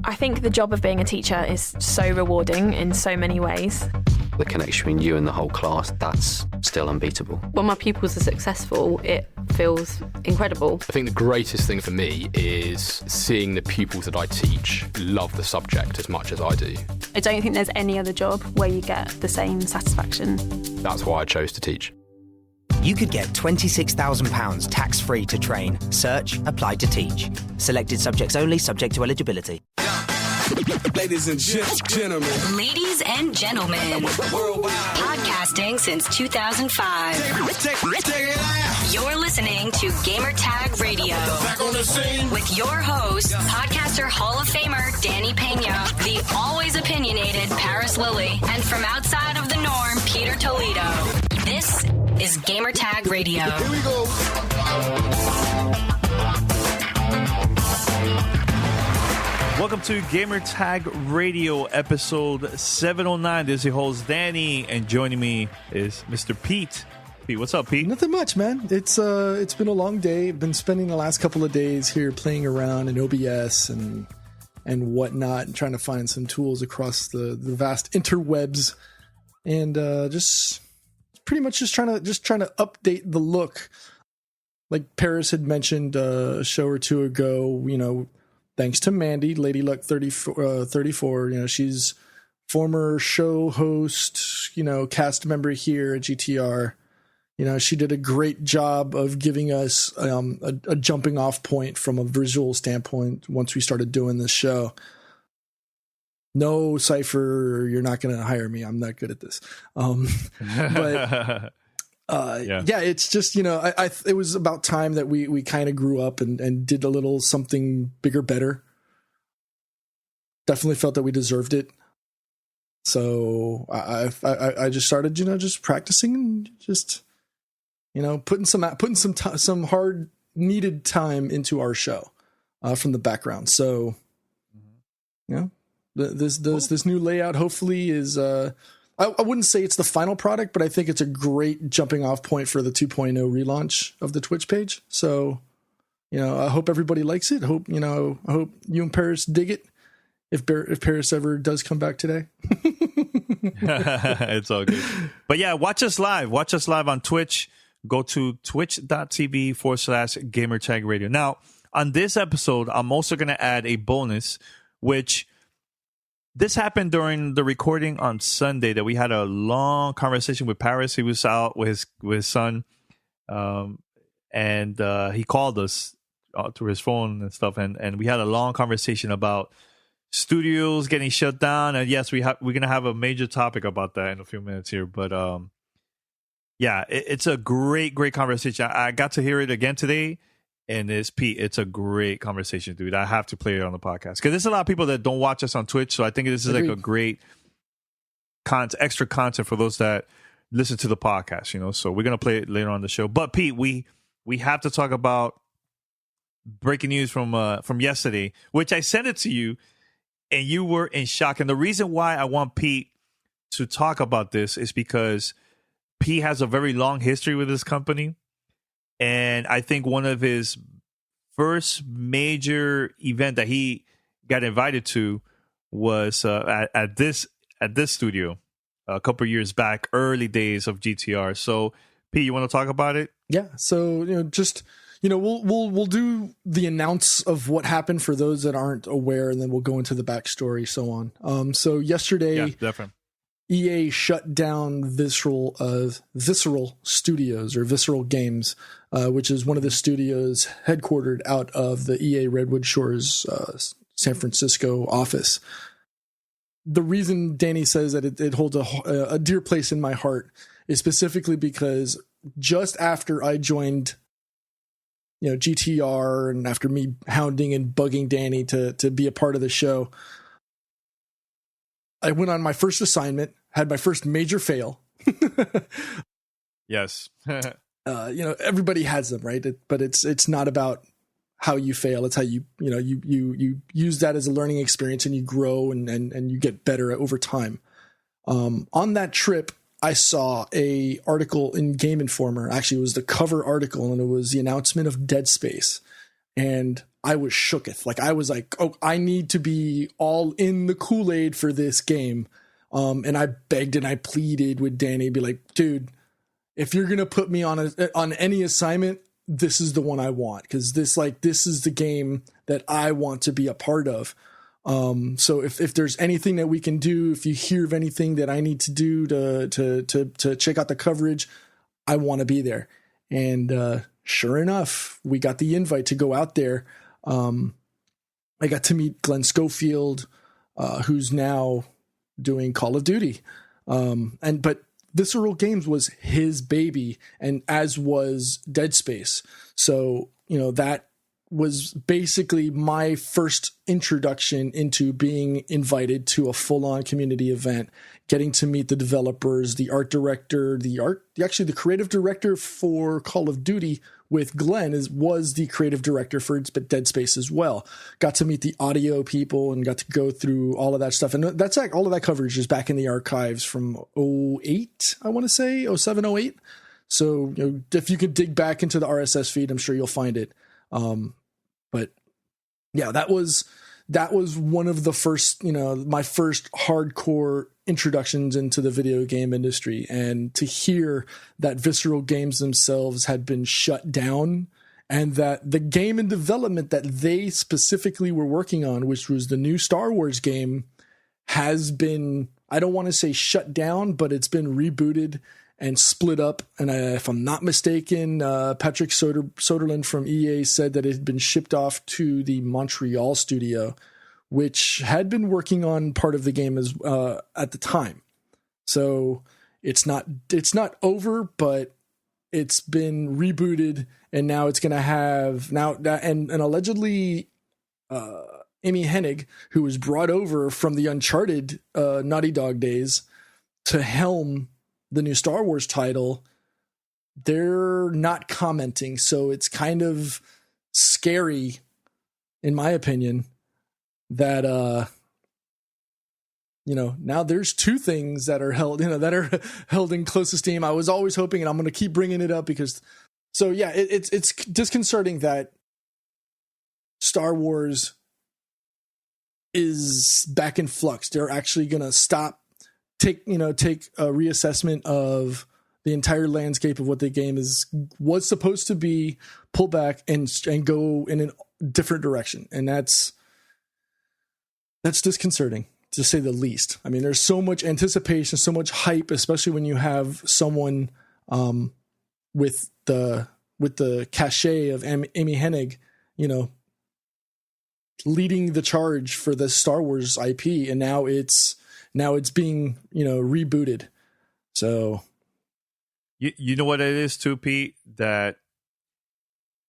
I think the job of being a teacher is so rewarding in so many ways. The connection between you and the whole class, that's still unbeatable. When my pupils are successful, it feels incredible. I think the greatest thing for me is seeing the pupils that I teach love the subject as much as I do. I don't think there's any other job where you get the same satisfaction. That's why I chose to teach. You could get £26,000 tax-free to train. Search Apply to Teach. Selected subjects only, subject to eligibility. Ladies and gentlemen. Ladies and gentlemen. Podcasting since 2005. You're listening to Gamertag Radio. Back on the scene. With your host, podcaster Hall of Famer Danny Pena, the always opinionated Paris Lilly, and from outside of the norm, Peter Toledo. This is Gamertag Radio. Here we go. Welcome to Gamertag Radio, episode 709. This is your host, Danny, and joining me is Mr. Pete. Pete, what's up, Pete? Nothing much, man. It's been a long day. Been spending the last couple of days here playing around in OBS and whatnot, and trying to find some tools across the vast interwebs, and just pretty much just trying to update the look. Like Paris had mentioned a show or two ago, you know, thanks to Mandy, Lady Luck 34, you know, she's former show host, you know, cast member here at GTR. You know, she did a great job of giving us a jumping off point from a visual standpoint once we started doing this show. No, Cypher, you're not going to hire me. I'm not good at this. But yeah, it's just, you know, it was about time that we kind of grew up and did a little something bigger, better. Definitely felt that we deserved it. So I just started, you know, just practicing and just, you know, putting some hard needed time into our show from the background. So, you know, this new layout hopefully is, I wouldn't say it's the final product, but I think it's a great jumping off point for the 2.0 relaunch of the Twitch page. So, you know, I hope everybody likes it. I hope you and Paris dig it. If Paris ever does come back today. It's all good. But yeah, watch us live. Watch us live on Twitch. Go to twitch.tv/Gamertag Radio. Now, on this episode, I'm also going to add a bonus, which this happened during the recording on Sunday, that we had a long conversation with Paris. He was out with his son, and he called us through his phone and stuff, and we had a long conversation about studios getting shut down. And yes, we're gonna have a major topic about that in a few minutes here. But yeah, it's a great conversation. I got to hear it again today. And it's a great conversation, dude. I have to play it on the podcast because there's a lot of people that don't watch us on Twitch. So I think this is like a great extra content for those that listen to the podcast, you know. So we're going to play it later on the show. But Pete, we have to talk about breaking news from yesterday, which I sent it to you and you were in shock. And the reason why I want Pete to talk about this is because Pete has a very long history with this company. And I think one of his first major event that he got invited to was at this studio a couple of years back, early days of GTR. So, Pete, you want to talk about it? Yeah. So, you know, just, you know, we'll do the announce of what happened for those that aren't aware, and then we'll go into the backstory, so on. So yesterday, yeah, definitely. EA shut down Visceral Studios, or Visceral Games, which is one of the studios headquartered out of the EA Redwood Shores, San Francisco office. The reason Danny says that it holds a dear place in my heart is specifically because just after I joined, you know, GTR, and after me hounding and bugging Danny to be a part of the show, I went on my first assignment, had my first major fail. Yes. You know, everybody has them, right? But it's not about how you fail. It's how you use that as a learning experience, and you grow and you get better over time. On that trip, I saw a article in Game Informer. Actually, it was the cover article, and it was the announcement of Dead Space. And I was shooketh. Like I was like, oh, I need to be all in the Kool-Aid for this game. And I begged and I pleaded with Danny, be like, dude, if you're gonna put me on any assignment, this is the one I want, because this is the game that I want to be a part of. So if there's anything that we can do, if you hear of anything that I need to do to check out the coverage, I want to be there. And sure enough, we got the invite to go out there. I got to meet Glenn Schofield, who's now doing Call of Duty. But Visceral Games was his baby, and as was Dead Space. So, that was basically my first introduction into being invited to a full-on community event, getting to meet the developers, the art director, the creative director for Call of Duty with Glenn was the creative director for Dead Space as well. Got to meet the audio people and got to go through all of that stuff. And that's like all of that coverage is back in the archives from 08, I want to say, 07, 08. So, if you could dig back into the RSS feed, I'm sure you'll find it. But yeah, that was one of the first, my first hardcore introductions into the video game industry. And to hear that Visceral Games themselves had been shut down, and that the game in development that they specifically were working on, which was the new Star Wars game, has been, I don't want to say shut down, but it's been rebooted and split up. And if I'm not mistaken, Patrick Soderlund from EA said that it had been shipped off to the Montreal studio, which had been working on part of the game as at the time. So it's not over, but it's been rebooted, and now it's going to have and allegedly Amy Hennig, who was brought over from the Uncharted Naughty Dog days to helm the new Star Wars title, they're not commenting. So it's kind of scary, in my opinion, that now there's two things that are held in close esteem. I was always hoping, and I'm going to keep bringing it up because, so yeah, it's disconcerting that Star Wars is back in flux. They're actually going to take a reassessment of the entire landscape of what the game was supposed to be, pull back and go in a different direction. And that's disconcerting, to say the least. I mean, there's so much anticipation, so much hype, especially when you have someone with the cachet of Amy Hennig, leading the charge for the Star Wars IP, and now it's being rebooted. So you know what it is too, Pete, that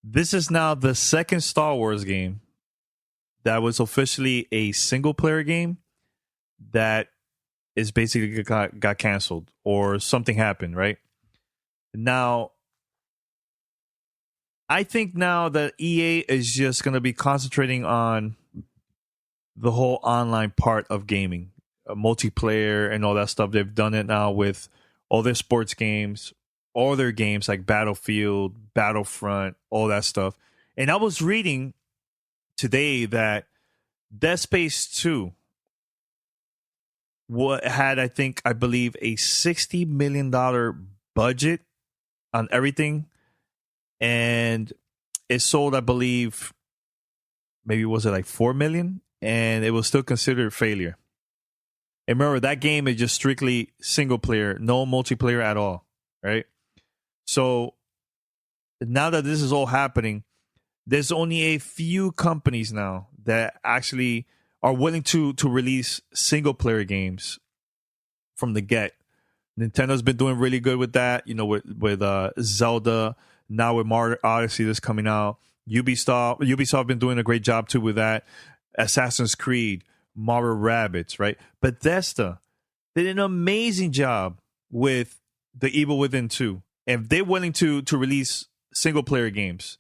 this is now the second Star Wars game that was officially a single player game that is basically got canceled or something happened, right? Now, I think now that EA is just going to be concentrating on the whole online part of gaming, multiplayer and all that stuff. They've done it now with all their sports games, all their games like Battlefield, Battlefront, all that stuff. And I was reading today that Dead Space 2 had, I believe, a $60 million budget on everything. And it sold, I believe, maybe was it like 4 million? And it was still considered a failure. And remember, that game is just strictly single player, no multiplayer at all, right? So now that this is all happening, there's only a few companies now that actually are willing to release single player games from the get. Nintendo's been doing really good with that, with Zelda, now with Mario Odyssey that's coming out. Ubisoft been doing a great job too with that. Assassin's Creed, Mario Rabbids, right? Bethesda did an amazing job with The Evil Within 2. And they're willing to release single player games.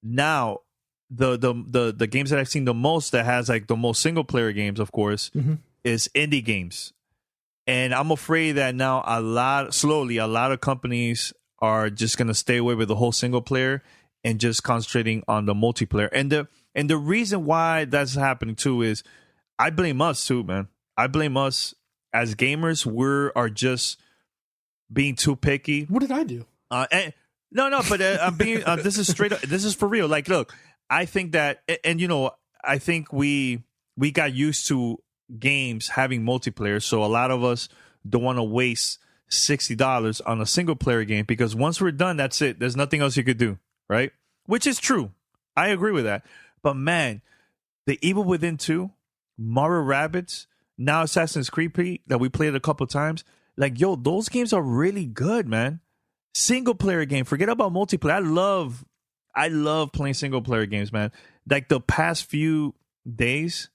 Now, the games that I've seen the most that has like the most single player games, of course, is indie games. And I'm afraid that now a lot of companies are just going to stay away with the whole single player and just concentrating on the multiplayer. And And the reason why that's happening too is I blame us too, man. I blame us as gamers. Are just being too picky. What did I do? No, but I'm being. This is straight up. This is for real. Like, look, I think that, and I think we got used to games having multiplayer, so a lot of us don't want to waste $60 on a single player game because once we're done, that's it. There's nothing else you could do, right? Which is true. I agree with that. But man, the Evil Within 2, Mario Rabbids, now Assassin's Creed that we played a couple times, like, yo, those games are really good, man. Single player game. Forget about multiplayer. I love playing single player games, man. Like the past few days,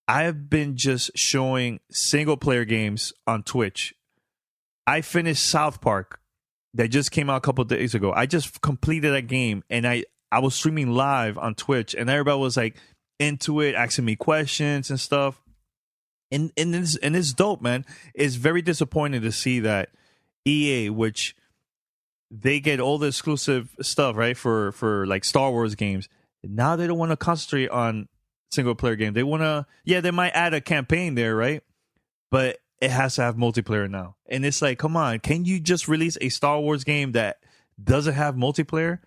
I've been just showing single player games on Twitch. I finished South Park that just came out a couple of days ago. I just completed that game and I was streaming live on Twitch and everybody was like into it, asking me questions and stuff. And it's dope, man. It's very disappointing to see that EA, which they get all the exclusive stuff, right, for like Star Wars games, now they don't want to concentrate on single player game. They want to, they might add a campaign there, right? But it has to have multiplayer now. And it's like, come on, can you just release a Star Wars game that doesn't have multiplayer?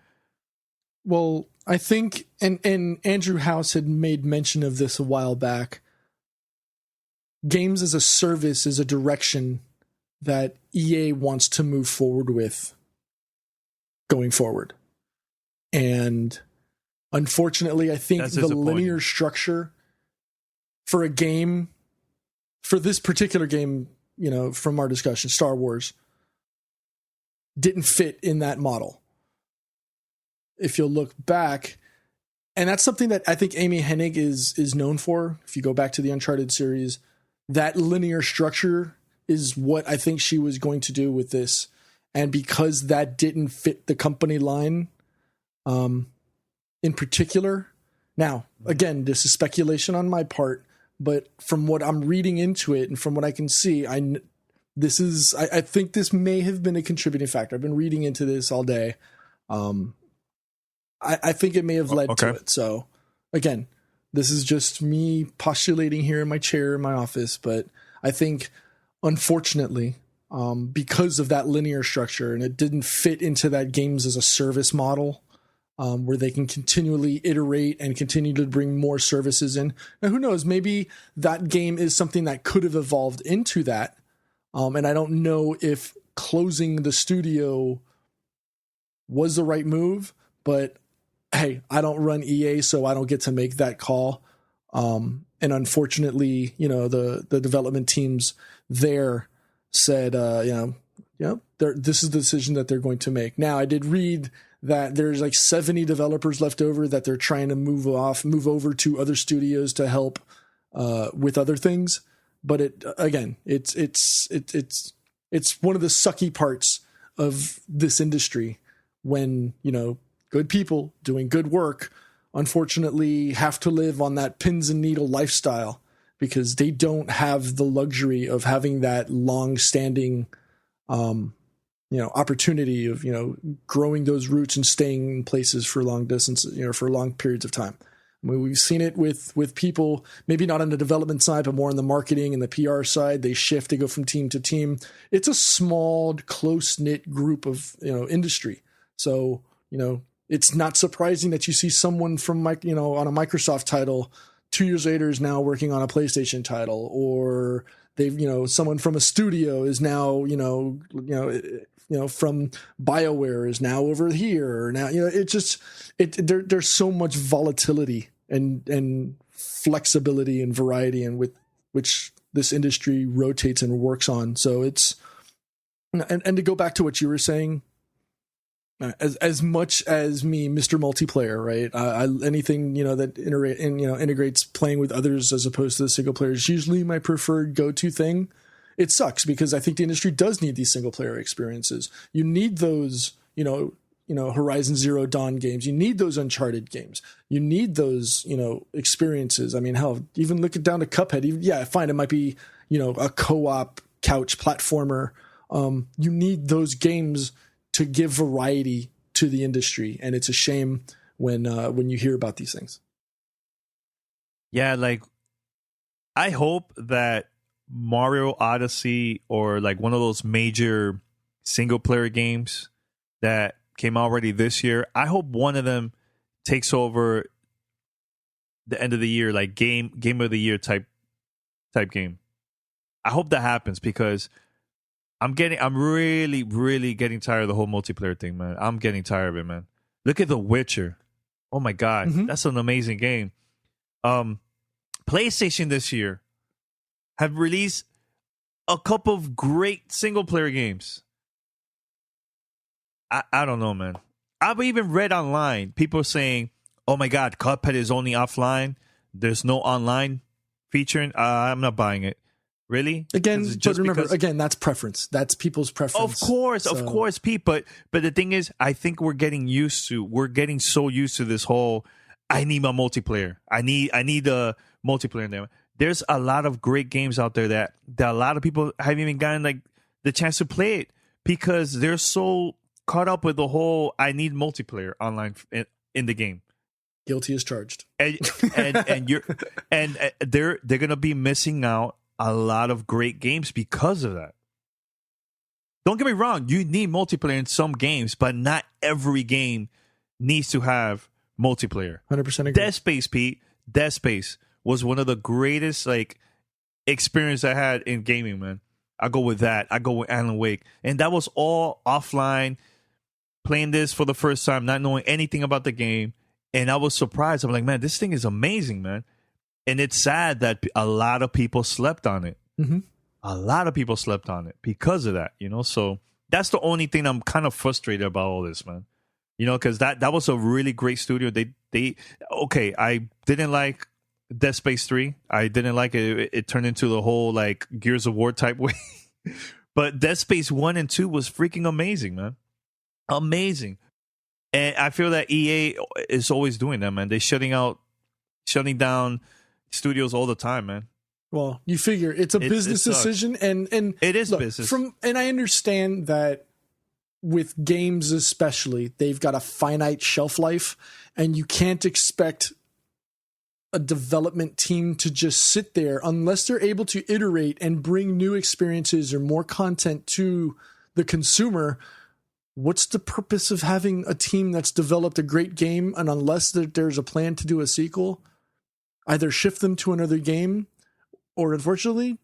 Well, I think, and Andrew House had made mention of this a while back, games as a service is a direction that EA wants to move forward with going forward. And unfortunately, I think the linear structure for a game, for this particular game, from our discussion, Star Wars, didn't fit in that model. If you'll look back, and that's something that I think Amy Hennig is known for. If you go back to the Uncharted series, that linear structure is what I think she was going to do with this. And because that didn't fit the company line, in particular, now, again, this is speculation on my part, but from what I'm reading into it and from what I can see, I think this may have been a contributing factor. I've been reading into this all day. I think it may have led to it. So again, this is just me postulating here in my chair in my office, but I think unfortunately, because of that linear structure and it didn't fit into that games as a service model, where they can continually iterate and continue to bring more services in. Now, who knows? Maybe that game is something that could have evolved into that. And I don't know if closing the studio was the right move, but hey, I don't run EA, so I don't get to make that call. And unfortunately, the development teams there said, this is the decision that they're going to make. Now, I did read that there's like 70 developers left over that they're trying to move over to other studios to help with other things. But it's one of the sucky parts of this industry when, good people doing good work, unfortunately have to live on that pins and needle lifestyle because they don't have the luxury of having that long-standing, opportunity of, growing those roots and staying in places for long distance, for long periods of time. I mean, we've seen it with people, maybe not on the development side, but more on the marketing and the PR side. They shift, they go from team to team. It's a small, close-knit group of, industry. So, it's not surprising that you see someone from, on a Microsoft title 2 years later is now working on a PlayStation title, or they've, someone from a studio is now, from BioWare is now over here. Or now, there's so much volatility and flexibility and variety, and with which this industry rotates and works on. So it's, and to go back to what you were saying, as much as me, Mr. Multiplayer, right? Anything that integrates playing with others as opposed to the single player is usually my preferred go-to thing. It sucks because I think the industry does need these single player experiences. You need those, Horizon Zero Dawn games. You need those Uncharted games. You need those, experiences. I mean, hell, even look it down to Cuphead. Fine, it might be, a co-op couch platformer. You need those games to give variety to the industry, and it's a shame when you hear about these things. Yeah, like I hope that Mario Odyssey or like one of those major single player games that came out already this year, I hope one of them takes over the end of the year, like game of the year type game. I hope that happens because I'm really, really getting tired of the whole multiplayer thing, man. I'm getting tired of it, man. Look at The Witcher. Oh my God, that's an amazing game. PlayStation this year have released a couple of great single player games. I don't know, man. I've even read online people saying, "Oh my God, Cuphead is only offline. There's no online feature." I'm not buying it. Really? Again, but remember, that's preference. That's people's preference. Of course, Pete. But the thing is, I think we're getting so used to this whole. I need my multiplayer. I need a multiplayer in there. There's a lot of great games out there that a lot of people haven't even gotten like the chance to play it because they're so caught up with the whole I need multiplayer online in the game. Guilty as charged. And they're gonna be missing out a lot of great games because of that. Don't get me wrong, you need multiplayer in some games, but not every game needs to have multiplayer. 100% agree. Dead Space, Pete. Dead Space was one of the greatest like experience I had in gaming, man. I go with that. I go with Alan Wake. And that was all offline, playing this for the first time, not knowing anything about the game. And I was surprised. I'm like, man, this thing is amazing, man. And it's sad that a lot of people slept on it. Mm-hmm. A lot of people slept on it because of that, So that's the only thing I'm kind of frustrated about all this, man. Because that was a really great studio. I didn't like Dead Space 3. I didn't like it. It turned into the whole like Gears of War type way. But Dead Space 1 and 2 was freaking amazing, man. Amazing. And I feel that EA is always doing that, man. They're shutting down studios all the time, man. Well, you figure it's a business decision, and it is business. And I understand that with games especially, they've got a finite shelf life, and you can't expect a development team to just sit there unless they're able to iterate and bring new experiences or more content to the consumer. What's the purpose of having a team that's developed a great game, and unless there's a plan to do a sequel, either shift them to another game, or unfortunately,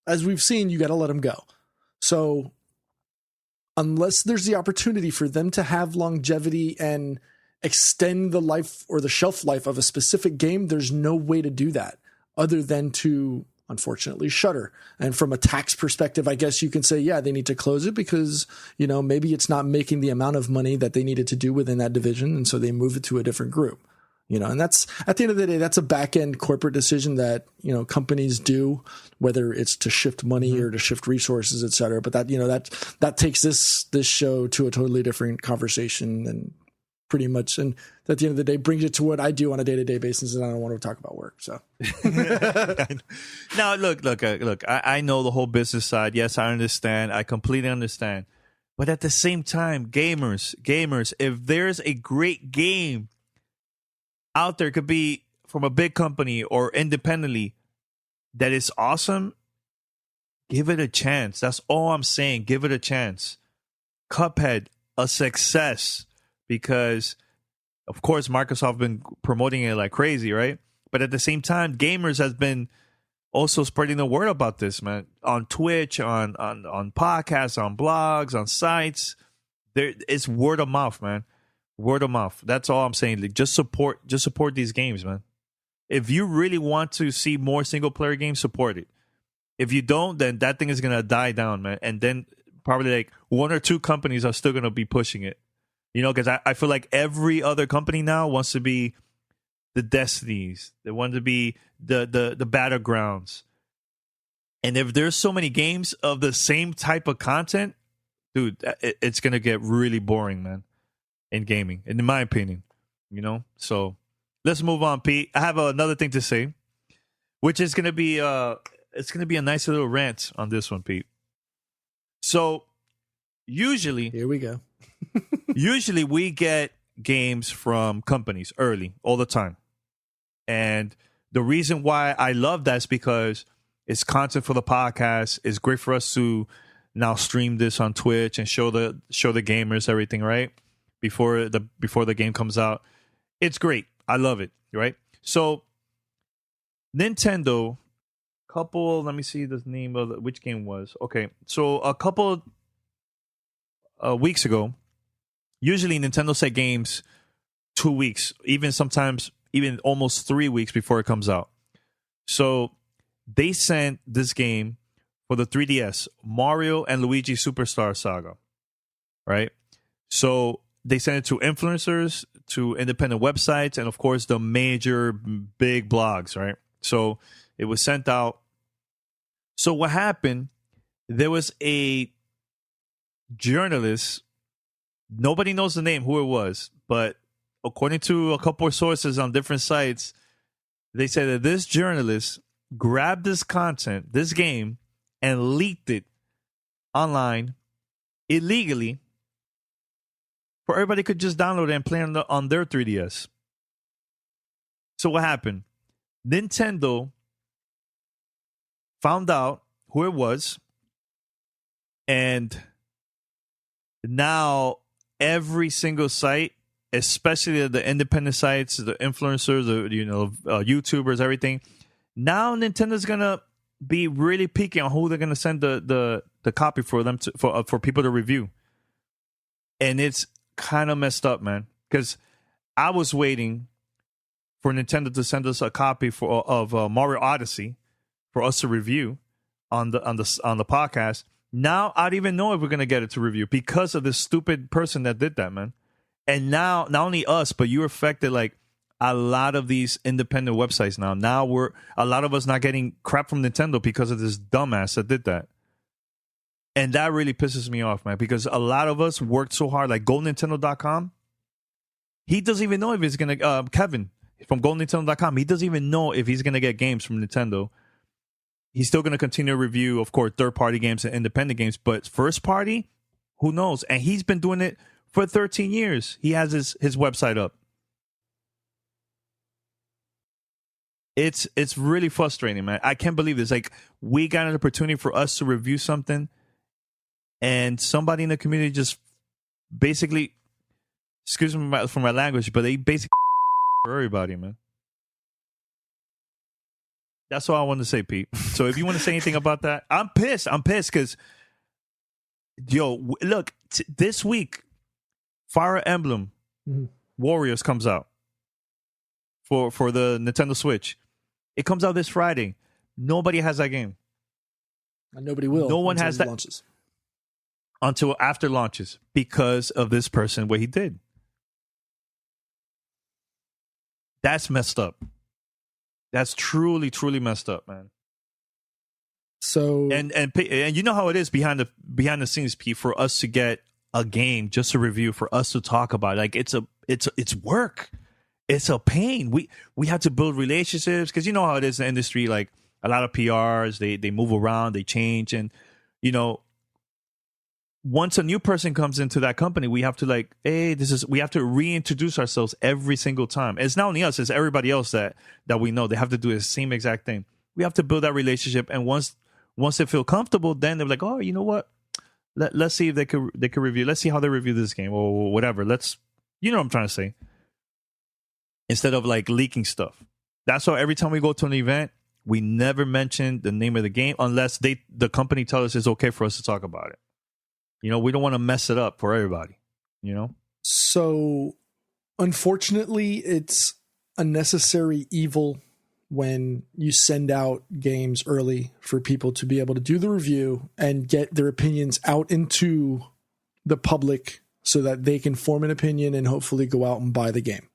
as we've seen, you got to let them go. So unless there's the opportunity for them to have longevity and extend the life or the shelf life of a specific game, there's no way to do that other than to, unfortunately, shutter. And from a tax perspective, I guess you can say, yeah, they need to close it because, maybe it's not making the amount of money that they needed to do within that division. And so they move it to a different group. And that's, at the end of the day, that's a back end corporate decision that, companies do, whether it's to shift money or to shift resources, et cetera. But that, that takes this show to a totally different conversation and pretty much. And at the end of the day, brings it to what I do on a day-to-day basis. And I don't want to talk about work. So now look, I know the whole business side. Yes, I understand. I completely understand. But at the same time, gamers, if there's a great game out there, it could be from a big company or independently, that is awesome, give it a chance. That's all I'm saying. Give it a chance. Cuphead, a success, because of course Microsoft been promoting it like crazy, right? But at the same time, gamers has been also spreading the word about this, man, on Twitch, on podcasts, on blogs, on sites. It's word of mouth, man. Word of mouth. That's all I'm saying. Like, just support these games, man. If you really want to see more single player games, support it. If you don't, then that thing is gonna die down, man. And then probably like one or two companies are still gonna be pushing it. Because I feel like every other company now wants to be the Destinies. They want to be the Battlegrounds. And if there's so many games of the same type of content, dude, it's gonna get really boring, man. In gaming, in my opinion, So let's move on, Pete. I have another thing to say, which is gonna be it's gonna be a nice little rant on this one, Pete. So usually, here we go. Usually we get games from companies early all the time, and the reason why I love that is because it's content for the podcast. It's great for us to now stream this on Twitch and show the gamers everything, right? Before the game comes out. It's great. I love it, right? So Nintendo, let me see the name of which game was. Okay, so a couple weeks ago, usually Nintendo set games 2 weeks, sometimes even almost 3 weeks before it comes out. So they sent this game for the 3DS, Mario and Luigi Superstar Saga, right? So they sent it to influencers, to independent websites, and of course the major big blogs, right? So it was sent out. So what happened, there was a journalist, nobody knows the name, who it was, but according to a couple of sources on different sites, they said that this journalist grabbed this content, this game, and leaked it online illegally for everybody could just download it and play on their 3DS. So what happened? Nintendo found out who it was, and now every single site, especially the independent sites, the influencers, YouTubers, everything. Now Nintendo's gonna be really picky on who they're gonna send the copy for them for people to review, and it's kind of messed up, man. Because I was waiting for Nintendo to send us a copy of Mario Odyssey for us to review on the podcast. Now I don't even know if we're gonna get it to review because of this stupid person that did that, man. And now, not only us, but you affected like a lot of these independent websites now. Now a lot of us not getting crap from Nintendo because of this dumbass that did that. And that really pisses me off, man, because a lot of us worked so hard, like GoNintendo.com. He doesn't even know if he's going to, Kevin from GoNintendo.com, he doesn't even know if he's going to get games from Nintendo. He's still going to continue to review, of course, third-party games and independent games, but first-party, who knows? And he's been doing it for 13 years. He has his website up. It's really frustrating, man. I can't believe this. Like, we got an opportunity for us to review something, and somebody in the community just basically, excuse me for my language, but they basically for everybody, man. That's all I want to say, Pete. So if you want to say anything about that, I'm pissed. I'm pissed because, look, this week, Fire Emblem Warriors comes out for the Nintendo Switch. It comes out this Friday. Nobody has that game. And nobody will. No one has that launches. Until after launches because of this person, what he did. That's messed up. That's truly, truly messed up, man. So and you know how it is behind the scenes, Pete, for us to get a game just to review, for us to talk about it. Like it's work. It's a pain. We have to build relationships because you know how it is in the industry. Like a lot of PRs, they move around, they change, and once a new person comes into that company, we have to we have to reintroduce ourselves every single time. It's not only us, it's everybody else that we know. They have to do the same exact thing. We have to build that relationship, and once they feel comfortable, then they're like, oh, you know what? Let's see if they could review. Let's see how they review this game or whatever. You know what I'm trying to say. Instead of like leaking stuff. That's why every time we go to an event, we never mention the name of the game unless the company tells us it's okay for us to talk about it. We don't want to mess it up for everybody. So, unfortunately, it's a necessary evil when you send out games early for people to be able to do the review and get their opinions out into the public so that they can form an opinion and hopefully go out and buy the game.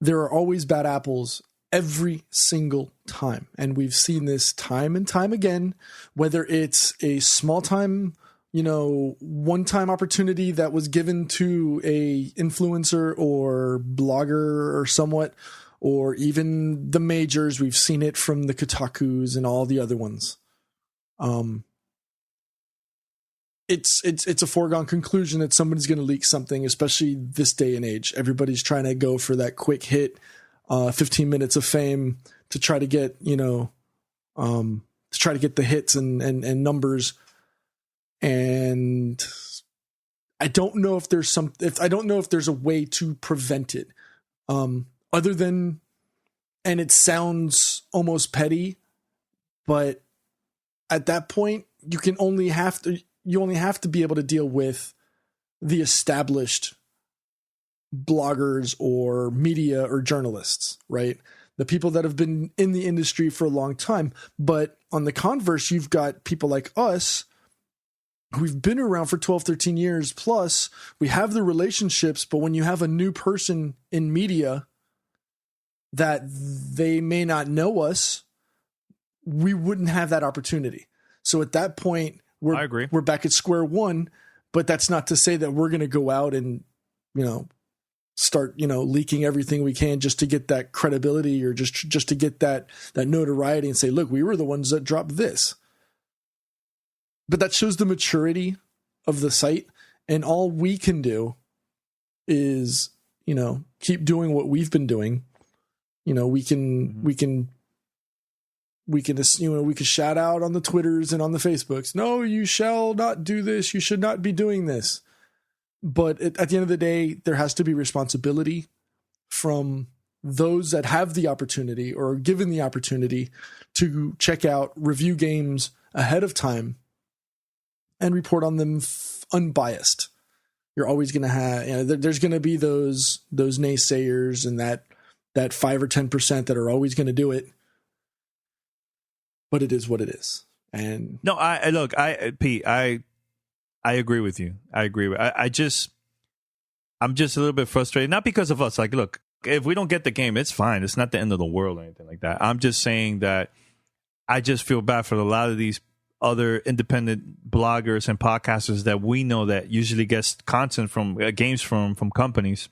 There are always bad apples every single time. And we've seen this time and time again, whether it's a small time, one-time opportunity that was given to a influencer or blogger or somewhat, or even the majors. We've seen it from the Kotakus and all the other ones. It's a foregone conclusion that somebody's going to leak something, especially this day and age. Everybody's trying to go for that quick hit, 15 minutes of fame to try to get, to try to get the hits and numbers. And I don't know if there's I don't know if there's a way to prevent it, other than, and it sounds almost petty, but at that point you only have to be able to deal with the established bloggers or media or journalists, right? The people that have been in the industry for a long time. But on the converse, you've got people like us who've been around for 12, 13 years. Plus, we have the relationships, but when you have a new person in media that they may not know us, we wouldn't have that opportunity. So at that point, I agree. We're back at square one, but that's not to say that we're going to go out and, start, leaking everything we can just to get that credibility or just to get that notoriety and say, look, we were the ones that dropped this. But that shows the maturity of the site. And all we can do is, keep doing what we've been doing. We can shout out on the Twitters and on the Facebooks. No, you shall not do this. You should not be doing this. But at the end of the day, there has to be responsibility from those that have the opportunity or are given the opportunity to check out, review games ahead of time and report on them unbiased. You're always going to have, there's going to be those naysayers and that 5 or 10% that are always going to do it. But it is what it is. And no, Pete, I agree with you. I'm just a little bit frustrated, not because of us. Like, look, if we don't get the game, it's fine. It's not the end of the world or anything like that. I'm just saying that I just feel bad for a lot of these other independent bloggers and podcasters that we know that usually gets content from games from companies.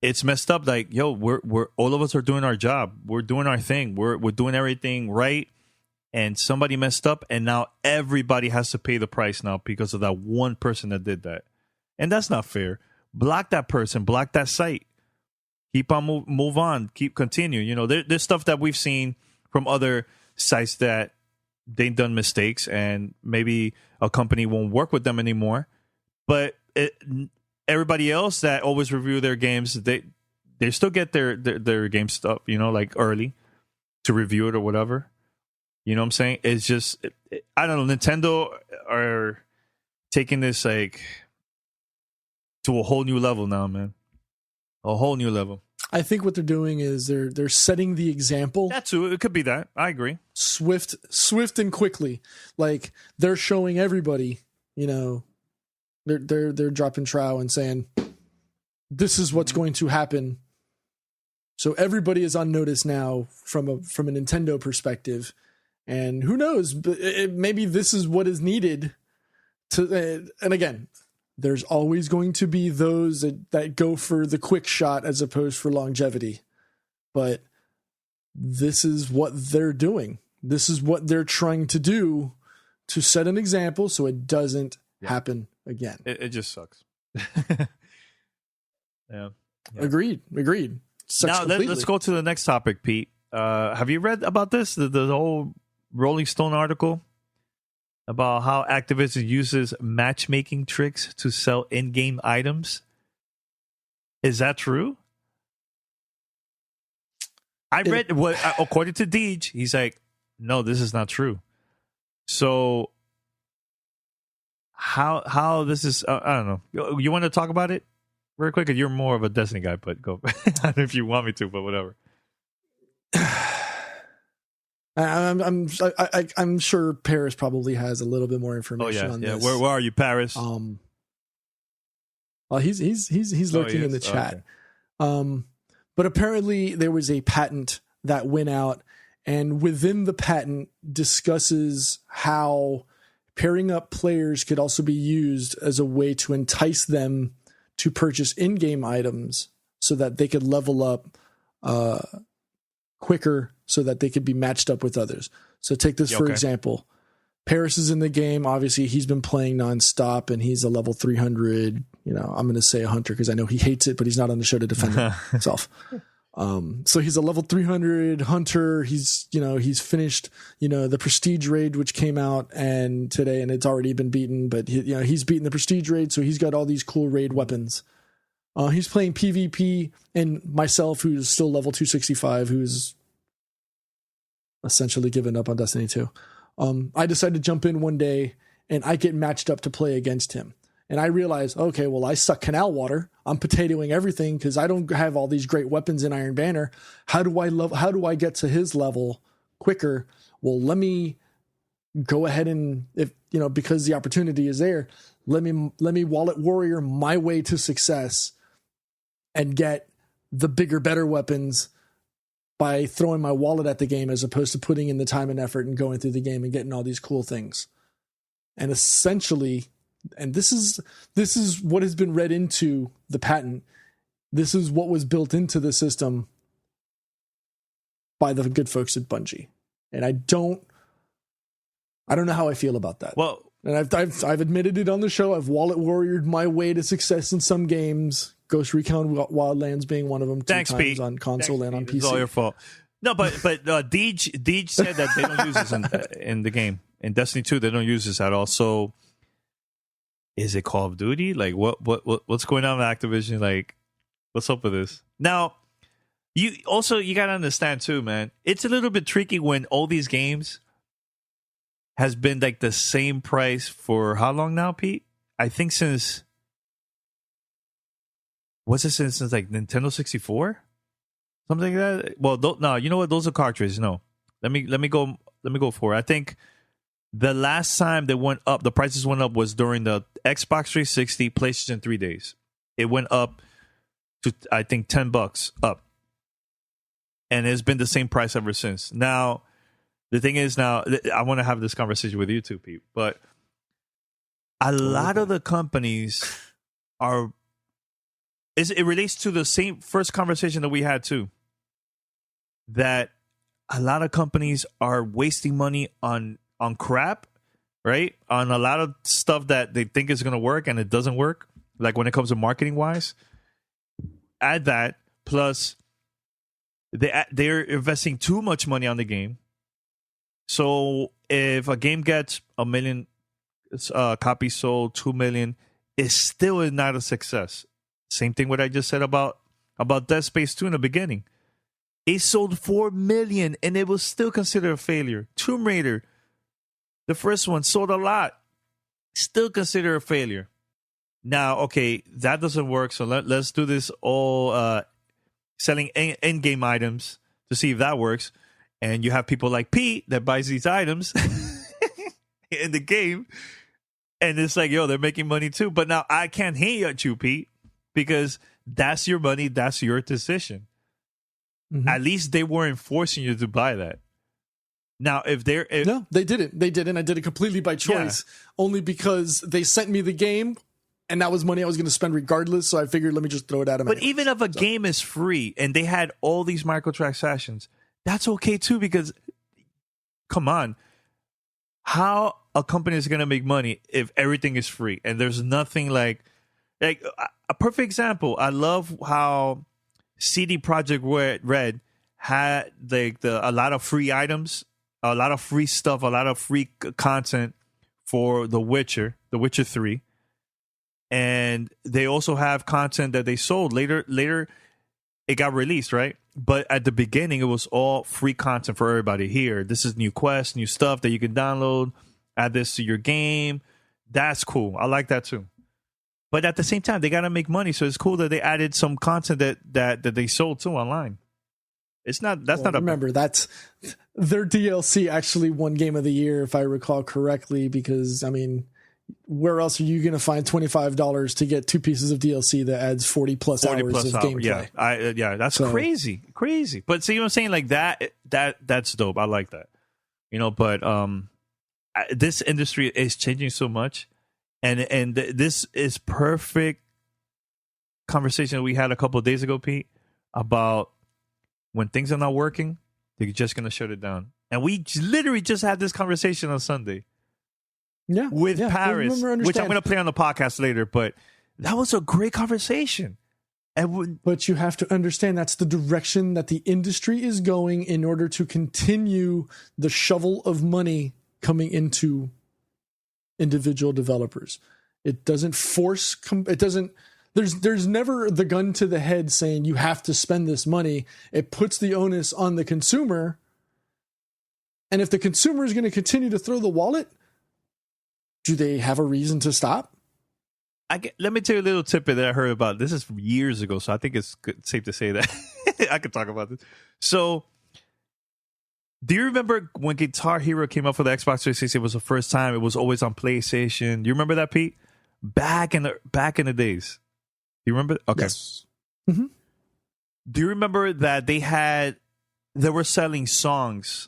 It's messed up. Like, yo, we're all of us are doing our job. We're doing our thing. We're doing everything right. And somebody messed up, and now everybody has to pay the price now because of that one person that did that. And that's not fair. Block that person. Block that site. Keep on move on. Continue. There's stuff that we've seen from other sites that they've done mistakes, and maybe a company won't work with them anymore. But everybody else that always review their games, they still get their game stuff, like early to review it or whatever. You know what I'm saying? It's just, I don't know, Nintendo are taking this like to a whole new level now, man. A whole new level. I think what they're doing is they're setting the example. That too. It could be that. I agree. Swift and quickly. Like, they're showing everybody, they're dropping trowel and saying, this is what's going to happen. So everybody is on notice now from a Nintendo perspective. And who knows, but maybe this is what is needed to, and again, there's always going to be those that go for the quick shot as opposed for longevity. But this is what they're doing. This is what they're trying to do to set an example so it doesn't happen again. It just sucks. Yeah. Agreed. Sucks now let's go to the next topic, Pete. Have you read about this? The whole Rolling Stone article about how Activision uses matchmaking tricks to sell in-game items. Is that true? I read what, according to Deej, he's like, no, this is not true. So how this is, I don't know. You want to talk about it real quick? You're more of a Destiny guy, but go. I don't know if you want me to, but whatever. I'm sure Paris probably has a little bit more information on this. Where are you, Paris? Well, he's lurking in the chat. Okay. But apparently there was a patent that went out, and within the patent discusses how pairing up players could also be used as a way to entice them to purchase in-game items so that they could level up quicker, so that they could be matched up with others. So take this for example. Paris is in the game. Obviously, he's been playing nonstop, and he's a level 300. You know, I'm going to say a hunter because I know he hates it, but he's not on the show to defend himself. So he's a level 300 hunter. He's finished, the prestige raid, which came out today, and it's already been beaten, but he's beaten the prestige raid. So he's got all these cool raid weapons. He's playing PvP, and myself, who's still level 265, who's essentially given up on Destiny 2. I decided to jump in one day, and I get matched up to play against him. And I realize, okay, well, I suck canal water. I'm potatoing everything because I don't have all these great weapons in Iron Banner. How do I get to his level quicker? Well, let me go ahead and, because the opportunity is there, let me wallet warrior my way to success and get the bigger, better weapons by throwing my wallet at the game as opposed to putting in the time and effort and going through the game and getting all these cool things. And essentially, and this is what has been read into the patent. This is what was built into the system by the good folks at Bungie. And I don't know how I feel about that. Well, and I've admitted it on the show. I've wallet warriored my way to success in some games. Ghost Recon Wildlands being one of them. Thanks, times Pete. On console and on PC. It's all your fault. No, but Deej said that they don't use this in the game. In Destiny 2, they don't use this at all. So, is it Call of Duty? Like, what's going on with Activision? Like, what's up with this? Now, you gotta understand too, man. It's a little bit tricky when all these games has been like the same price for how long now, Pete? I think since like Nintendo 64, something like that. Well, no, you know what? Those are cartridges. No, let me go for it. I think the last time they went up, the prices went up was during the Xbox 360, PlayStation 3 days. It went up to I think $10 up, and it's been the same price ever since. Now, the thing is, now I want to have this conversation with you too, Pete. But a lot of the companies are. It relates to the same first conversation that we had too. That a lot of companies are wasting money on crap, right? On a lot of stuff that they think is going to work and it doesn't work. Like when it comes to marketing wise, add that plus they're investing too much money on the game. So if a game gets 1 million copies sold, 2 million, it still is not a success. Same thing what I just said about Dead Space 2 in the beginning. It sold 4 million and it was still considered a failure. Tomb Raider, the first one, sold a lot. Still considered a failure. Now, okay, that doesn't work. So let's do this all selling in-game items to see if that works. And you have people like Pete that buys these items in the game. And it's like, yo, they're making money too. But now I can't hate at you, Pete. Because that's your money, that's your decision. Mm-hmm. At least they weren't forcing you to buy that. Now, no, they didn't. They didn't. I did it completely by choice, only because they sent me the game, and that was money I was going to spend regardless. So I figured, let me just throw it at them. But even if a game is free and they had all these microtransactions, that's okay too. Because, come on, how a company is going to make money if everything is free and there's nothing like a perfect example? I love how CD Projekt Red had a lot of free items, a lot of free stuff, a lot of free content for The Witcher 3. And they also have content that they sold. Later it got released, right? But at the beginning, it was all free content for everybody. Here, this is new quests, new stuff that you can download, add this to your game. That's cool. I like that too. But at the same time, they got to make money, so it's cool that they added some content that they sold too online. It's not. That's not. Remember, that's their DLC actually won Game of the Year, if I recall correctly. Because I mean, where else are you going to find $25 to get 2 pieces of DLC that adds 40 plus hours of gameplay? That's crazy. But see what I'm saying? Like that's dope. I like that. But this industry is changing so much. And this is perfect conversation we had a couple of days ago, Pete, about when things are not working, they're just going to shut it down. And we literally just had this conversation on Sunday. with Paris, remember, which I'm going to play on the podcast later. But that was a great conversation. But you have to understand that's the direction that the industry is going in order to continue the shovel of money coming into individual developers. It doesn't force. It doesn't. There's never the gun to the head saying you have to spend this money. It puts the onus on the consumer. And if the consumer is going to continue to throw the wallet, do they have a reason to stop? Let me tell you a little tidbit that I heard about. This is from years ago, so I think it's safe to say that I could talk about this. So, do you remember when Guitar Hero came out for the Xbox 360? It was the first time. It was always on PlayStation. Do you remember that, Pete? Back in the days. Do you remember? Okay. Yes. Mm-hmm. Do you remember that they were selling songs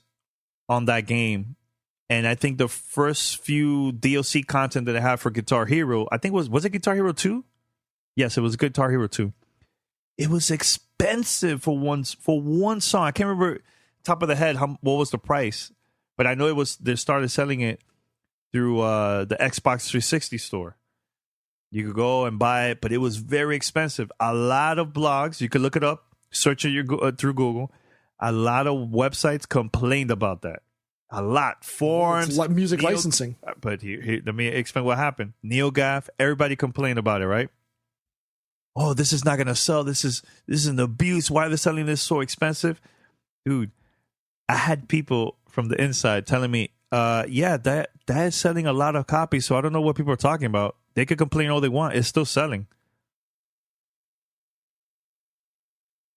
on that game? And I think the first few DLC content that I had for Guitar Hero, I think was it Guitar Hero 2? Yes, it was Guitar Hero 2. It was expensive for one song. I can't remember top of the head what was the price, but I know they started selling it through the Xbox 360 store. You could go and buy it, but it was very expensive. A lot of blogs, you could look it up, search it through Google. A lot of websites complained about that. A lot. Forums. It's like music licensing. But here, let me explain what happened. NeoGAF, everybody complained about it, right? Oh, this is not going to sell. This is an abuse. Why are they selling this so expensive? Dude, I had people from the inside telling me, that is selling a lot of copies, so I don't know what people are talking about. They could complain all they want. It's still selling.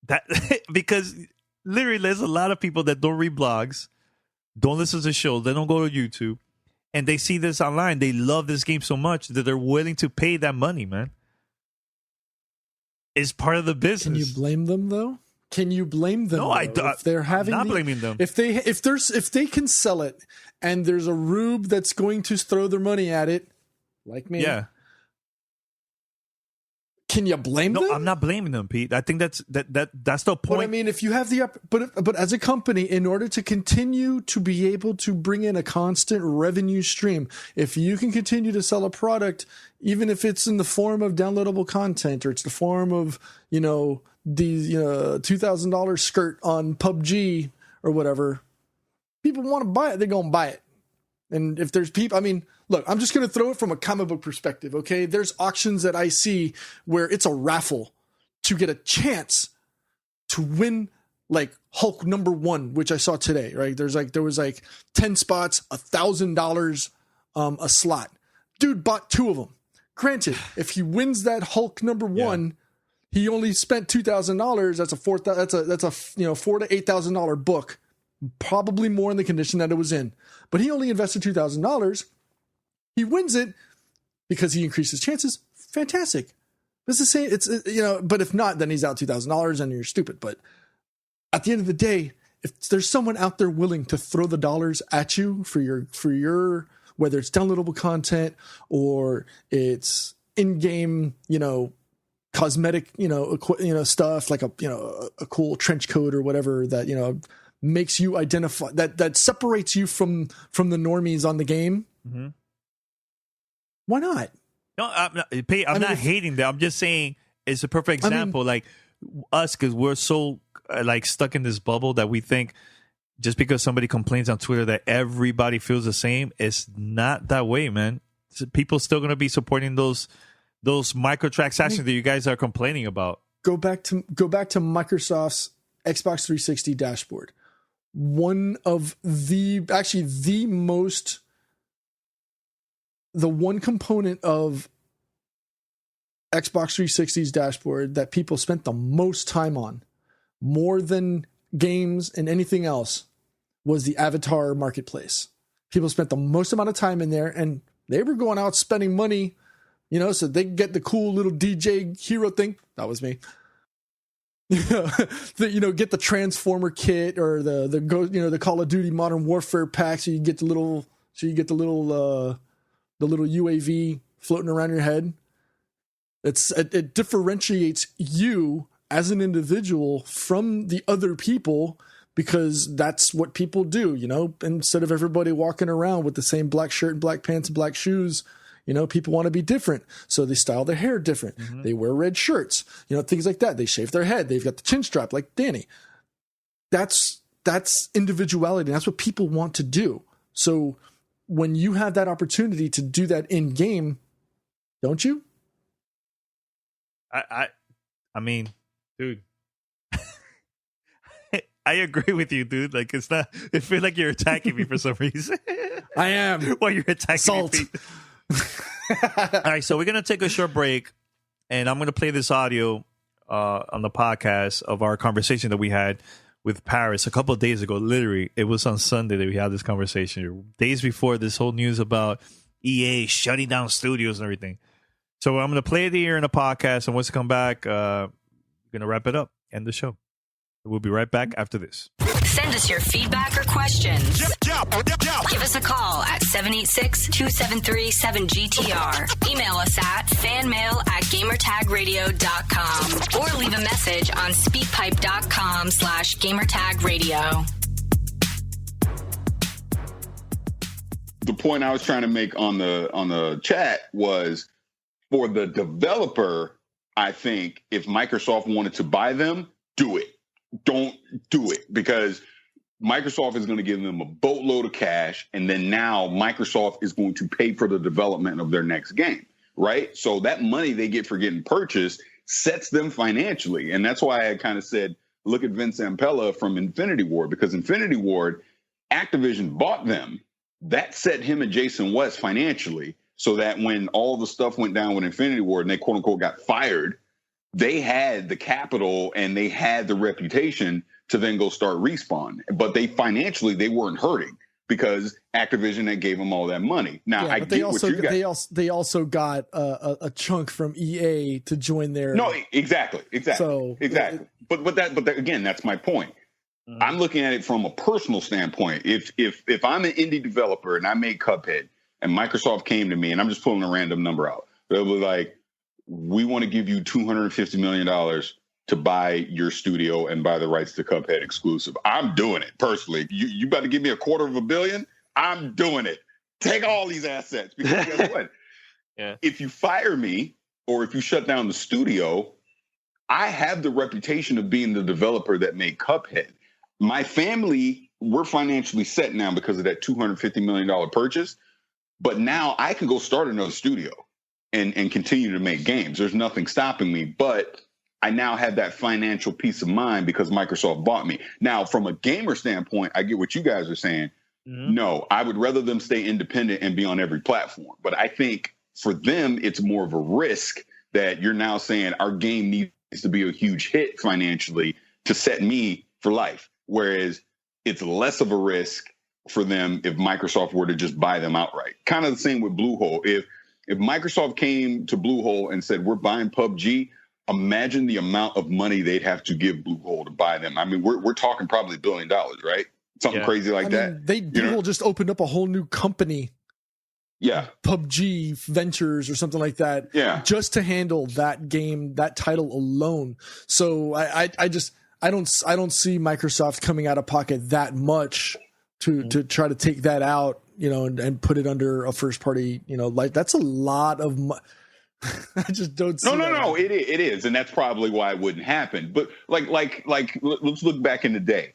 That because literally there's a lot of people that don't read blogs, don't listen to shows, they don't go to YouTube, and they see this online. They love this game so much that they're willing to pay that money, man. It's part of the business. Can you blame them though? Can you blame them? No, I don't. If they're having I'm not blaming them. If they can sell it, and there's a rube that's going to throw their money at it, like me. Yeah. Can you blame them? No, I'm not blaming them, Pete. I think that's the point. But I mean, if you have but as a company, in order to continue to be able to bring in a constant revenue stream, if you can continue to sell a product, even if it's in the form of downloadable content or it's the form of, the $2,000 skirt on PUBG or whatever, people want to buy it, they're going to buy it. And if there's people, I mean, look, I'm just going to throw it from a comic book perspective, okay? There's auctions that I see where it's a raffle to get a chance to win, like Hulk #1, which I saw today, right? There was 10 spots, $1,000 a slot. Dude bought 2 of them. Granted, if he wins that Hulk #1, he only spent $2,000. That's a $4,000 to $8,000 book. Probably more in the condition that it was in, but he only invested $2,000. He wins it because he increased his chances. Fantastic. It's the same. But if not, then he's out $2,000 and you're stupid. But at the end of the day, if there's someone out there willing to throw the dollars at you for your whether it's downloadable content or it's in-game, cosmetic, stuff like a cool trench coat or whatever that, makes you identify that separates you from the normies on the game. Mm-hmm. Why not? No, I'm not hating that. I'm just saying it's a perfect example. Like us, because we're so stuck in this bubble that we think just because somebody complains on Twitter that everybody feels the same. It's not that way, man. People still going to be supporting those microtransactions that you guys are complaining about. Go back to Microsoft's Xbox 360 dashboard. One of the one component of Xbox 360's dashboard that people spent the most time on, more than games and anything else, was the avatar marketplace. People spent the most amount of time in there, and they were going out spending money, so they could get the cool little DJ hero thing. That was me. Get the Transformer kit or the Call of Duty Modern Warfare pack, so you get the little UAV floating around your head. It differentiates you as an individual from the other people because that's what people do, you know. Instead of everybody walking around with the same black shirt and black pants and black shoes, you know, people want to be different. So they style their hair different. Mm-hmm. They wear red shirts, you know, things like that. They shave their head. They've got the chin strap like Danny. That's individuality. That's what people want to do. So when you have that opportunity to do that in game, don't you? I mean, dude, I agree with you, dude. Like, it's not, it feels like you're attacking me for some reason. I am. While you're attacking Salt. me. All right, so we're going to take a short break, and I'm going to play this audio on the podcast of our conversation that we had with Paris a couple of days ago. Literally, it was on Sunday that we had this conversation. Days before this whole news about EA shutting down studios and everything. So I'm going to play it here in a podcast, and once we come back, we're going to wrap it up, end the show. We'll be right back after this. Send us your feedback or questions. Give us a call at 786-273-7GTR. Email us at fanmail@gamertagradio.com or leave a message on speakpipe.com/gamertagradio. The point I was trying to make on the chat was, for the developer, I think if Microsoft wanted to buy them, do it. Don't do it, because Microsoft is going to give them a boatload of cash, and then now Microsoft is going to pay for the development of their next game, right? So that money they get for getting purchased sets them financially. And that's why I kind of said, look at Vince Zampella from Infinity Ward, because Infinity Ward, Activision bought them. That set him and Jason West financially, so that when all the stuff went down with Infinity Ward and they quote unquote got fired, they had the capital and they had the reputation to then go start Respawn. But they financially, they weren't hurting because Activision had gave them all that money. Now, I get what you got. They also got a chunk from EA to join their. No, exactly. So exactly. But again, that's my point. Mm-hmm. I'm looking at it from a personal standpoint. If I'm an indie developer and I make Cuphead and Microsoft came to me, and I'm just pulling a random number out, they'll be like, we want to give you $250 million to buy your studio and buy the rights to Cuphead exclusive. I'm doing it personally. You about to give me $250 million? I'm doing it. Take all these assets, because guess what? Yeah. If you fire me or if you shut down the studio, I have the reputation of being the developer that made Cuphead. My family, we're financially set now because of that $250 million purchase. But now I can go start another studio and continue to make games. There's nothing stopping me, but I now have that financial peace of mind because Microsoft bought me. Now, from a gamer standpoint, I get what you guys are saying. Mm-hmm. No, I would rather them stay independent and be on every platform. But I think for them, it's more of a risk that you're now saying our game needs to be a huge hit financially to set me for life. Whereas it's less of a risk for them if Microsoft were to just buy them outright. Kind of the same with Bluehole. If Microsoft came to Bluehole and said, we're buying PUBG, imagine the amount of money they'd have to give Bluehole to buy them. I mean, we're talking probably $1 billion, right? Something crazy like that. Bluehole just opened up a whole new company. Yeah. PUBG Ventures or something like that. Yeah. Just to handle that game, that title alone. So I don't see Microsoft coming out of pocket that much to try to take that out, you know, and put it under a first party, you know, like that's a lot of I just don't see No, it is. And that's probably why it wouldn't happen. But like let's look back in the day.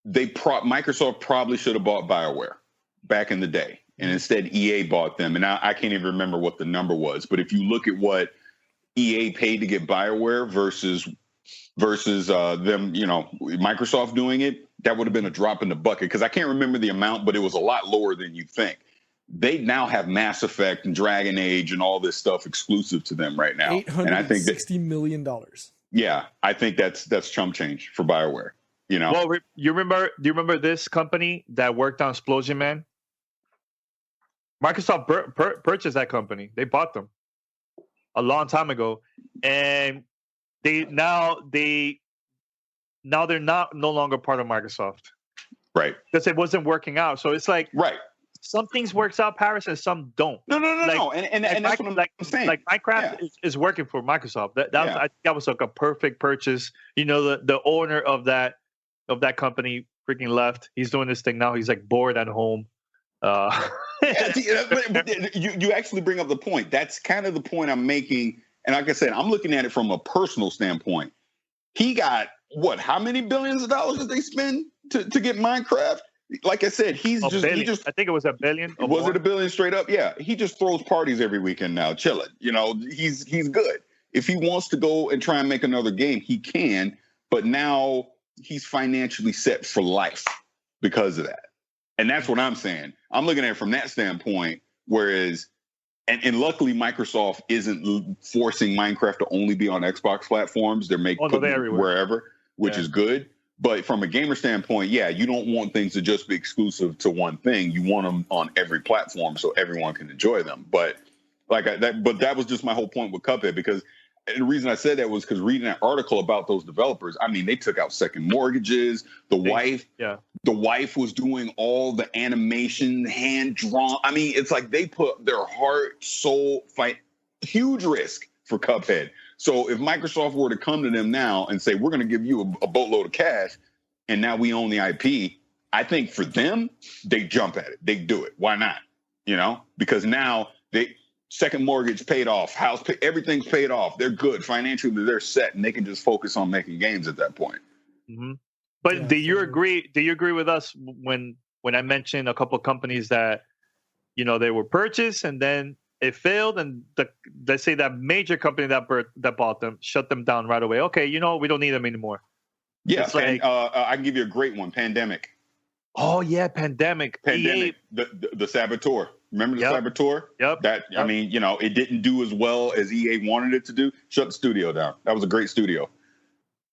Microsoft probably should have bought BioWare back in the day. And instead EA bought them. And I can't even remember what the number was. But if you look at what EA paid to get BioWare versus them, you know, Microsoft doing it, that would have been a drop in the bucket, because I can't remember the amount, but it was a lot lower than you think. They now have Mass Effect and Dragon Age and all this stuff exclusive to them right now. And I think $860 million. Yeah, I think that's chump change for BioWare. You know. Well, do you remember this company that worked on Explosion Man? Microsoft purchased that company. They bought them a long time ago, and they're no longer part of Microsoft, right? Because it wasn't working out. So it's like, right, some things works out, Paris, and some don't. No. And that's what I'm saying. Like Minecraft is working for Microsoft. I think that was like a perfect purchase. You know, the owner of that of that company freaking left. He's doing this thing now. He's like bored at home. But you actually bring up the point. That's kind of the point I'm making. And like I said, I'm looking at it from a personal standpoint. He got what? How many billions of dollars did they spend to get Minecraft? Like I said, he just I think it was $1 billion. Was it $1 billion straight up? Yeah. He just throws parties every weekend now, chilling. You know, he's good. If he wants to go and try and make another game, he can. But now he's financially set for life because of that. And that's what I'm saying. I'm looking at it from that standpoint. Whereas, and luckily, Microsoft isn't forcing Minecraft to only be on Xbox platforms. They're making it wherever, which is good. But from a gamer standpoint, yeah, you don't want things to just be exclusive to one thing. You want them on every platform so everyone can enjoy them. But that was just my whole point with Cuphead, because and the reason I said that was because reading that article about those developers, I mean, they took out second mortgages. The wife was doing all the animation, hand drawn. I mean, it's like they put their heart, soul, huge risk for Cuphead. So if Microsoft were to come to them now and say, we're going to give you a boatload of cash, and now we own the IP, I think for them, they jump at it. They do it. Why not? You know, because now second mortgage paid off, everything's paid off. They're good financially. They're set, and they can just focus on making games at that point. Mm-hmm. But do you agree? Do you agree with us when I mentioned a couple of companies that, you know, they were purchased and then it failed, and let's say that major company that bought them shut them down right away? Okay, you know, we don't need them anymore. Yeah, and I can give you a great one. Pandemic. Oh yeah, Pandemic. EA. The Saboteur. Remember the Saboteur? Yep. I mean, you know, it didn't do as well as EA wanted it to do. Shut the studio down. That was a great studio.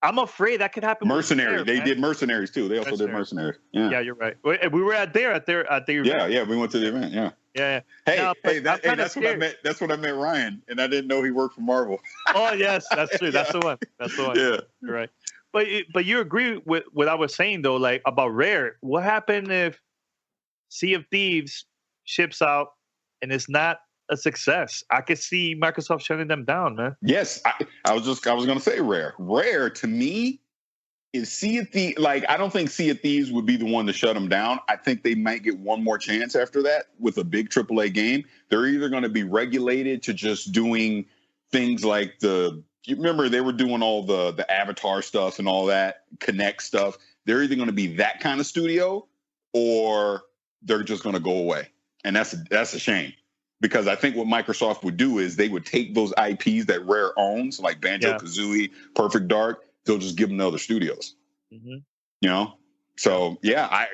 I'm afraid that could happen. Mercenary. They did Mercenaries too. They also did Mercenaries. Yeah, you're right. We were at the event. Yeah, we went to the event. Yeah. Yeah. That's what I met. That's what I met Ryan, and I didn't know he worked for Marvel. Oh yes, that's true. That's the one. Yeah, you're right. But you agree with what I was saying though, like about Rare. What happened if Sea of Thieves ships out and it's not a success? I could see Microsoft shutting them down, man. Yes, I was going to say Rare. Rare to me is Sea of Thieves. Like, I don't think Sea of Thieves would be the one to shut them down. I think they might get one more chance after that with a big AAA game. They're either going to be regulated to just doing things like you remember they were doing all the Avatar stuff and all that Connect stuff. They're either going to be that kind of studio, or they're just going to go away. And that's a shame, because I think what Microsoft would do is they would take those IPs that Rare owns, like Banjo-Kazooie, Perfect Dark. They'll just give them to other studios. Mm-hmm. You know? So, yeah,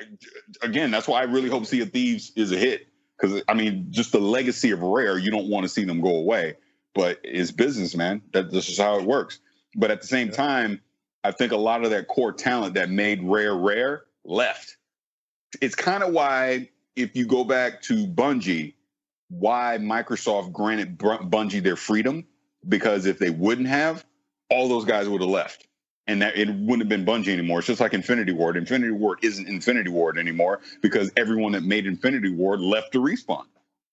that's why I really hope Sea of Thieves is a hit. Because, I mean, just the legacy of Rare, you don't want to see them go away. But it's business, man. This is how it works. But at the same time, I think a lot of that core talent that made Rare left. It's kind of why, if you go back to Bungie, why Microsoft granted Bungie their freedom, because if they wouldn't have, all those guys would have left, and that it wouldn't have been Bungie anymore. It's just like Infinity Ward. Infinity Ward isn't Infinity Ward anymore because everyone that made Infinity Ward left to Respawn,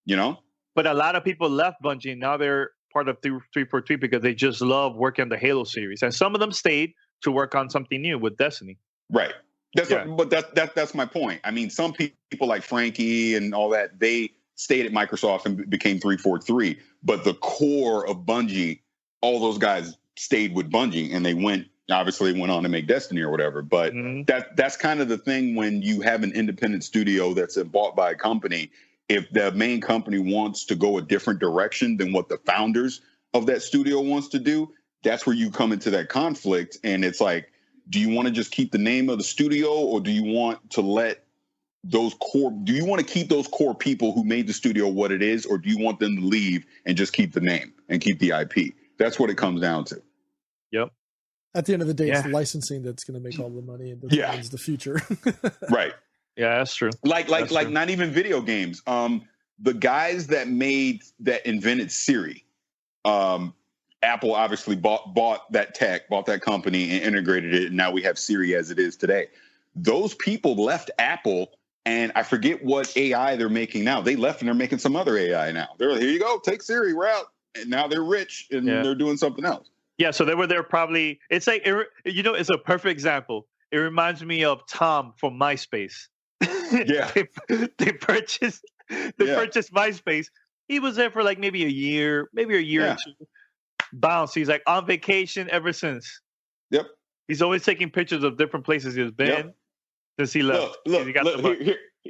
you know? But a lot of people left Bungie, and now they're part of 343 because they just love working on the Halo series. And some of them stayed to work on something new with Destiny. Right. That's my point. I mean, some people like Frankie and all that, they stayed at Microsoft and became 343. But the core of Bungie, all those guys stayed with Bungie, and they went on to make Destiny or whatever. But that's kind of the thing when you have an independent studio that's bought by a company. If the main company wants to go a different direction than what the founders of that studio wants to do, that's where you come into that conflict. And it's like, do you want to just keep the name of the studio, or do you want to keep those core people who made the studio what it is, or do you want them to leave and just keep the name and keep the IP? That's what it comes down to. Yep. At the end of the day, it's licensing that's going to make all the money and determines the future. Right. Yeah, that's true. Like not even video games. The guys that invented Siri, Apple obviously bought that company and integrated it, and now we have Siri as it is today. Those people left Apple, and I forget what AI they're making now. They left and they're making some other AI now. They're like, here you go, take Siri, we're out. And now they're rich and they're doing something else. Yeah, so they were there probably. It's like, you know, it's a perfect example. it reminds me of Tom from MySpace. Yeah. they purchased MySpace. He was there for like maybe a year or two. Bounce. He's like on vacation ever since. Yep. He's always taking pictures of different places he's been since he left. Look,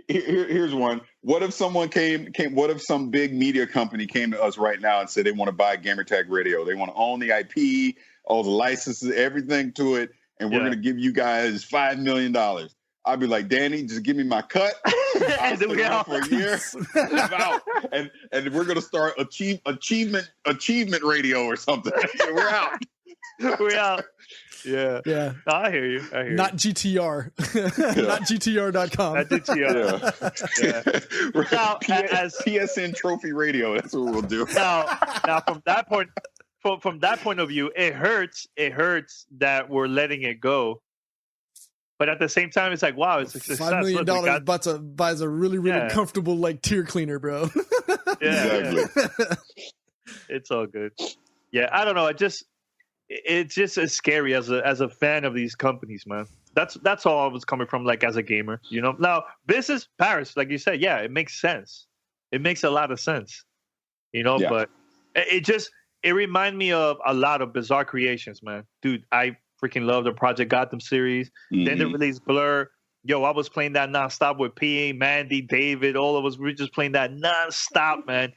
here's one. What if someone came? What if some big media company came to us right now and said they want to buy Gamertag Radio? They want to own the IP, all the licenses, everything to it, and we're going to give you guys $5 million. I'd be like, Danny, just give me my cut. I'll sit around for a year. and we're going to start achievement radio or something. We're out. We're out. Yeah. Yeah. No, I hear you. Not GTR. Not GTR.com. Not GTR. Now, as PSN Trophy Radio, that's what we'll do. Now from that point of view, it hurts that we're letting it go. But at the same time, it's like, wow, it's a success. $5 million buys a really, really comfortable like tear cleaner, bro. Exactly. It's all good. Yeah, I don't know. It's just as scary as a fan of these companies, man. That's all I was coming from, like as a gamer, you know. Now, business, Paris, like you said, yeah, it makes sense. It makes a lot of sense, you know. Yeah. But it reminded me of a lot of Bizarre Creations, man. Dude, I freaking love the Project Gotham series. Mm-hmm. Then they released Blur. Yo, I was playing that nonstop with P, Mandy, David, all of us. We were just playing that nonstop, man.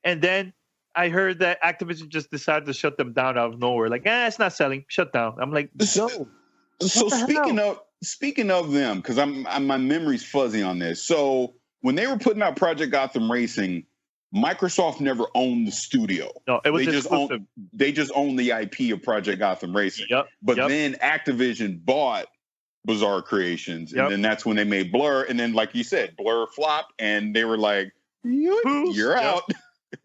And then I heard that Activision just decided to shut them down out of nowhere. Like, it's not selling. Shut down. I'm like, no. So speaking of them, because my memory's fuzzy on this. So when they were putting out Project Gotham Racing, Microsoft never owned the studio. No, it was they just owned the IP of Project Gotham Racing. Yep. But then Activision bought Bizarre Creations, and then that's when they made Blur. And then, like you said, Blur flopped, and they were like, "You're out."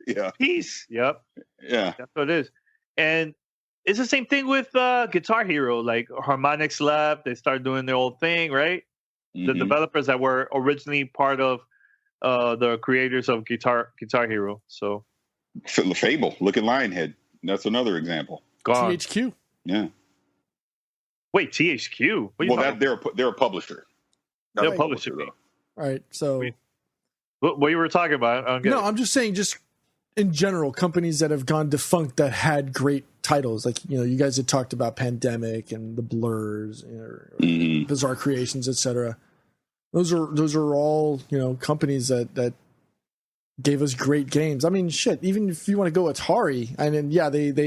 Yeah. Peace. Yep. Yeah. That's what it is. And it's the same thing with Guitar Hero. Like Harmonix left, they started doing their own thing, right? Mm-hmm. The developers that were originally part of the creators of Guitar Hero. So Fable, look at Lionhead. That's another example. Gone. THQ. Yeah. Wait, THQ? They're a publisher. They're a publisher. All right. So what you were talking about? I'm just saying, just in general, companies that have gone defunct that had great titles, like, you know, you guys had talked about Pandemic and the Blurs, you know, or Bizarre Creations, etc. Those are all, you know, companies that gave us great games. I mean, shit, even if you want to go Atari, and then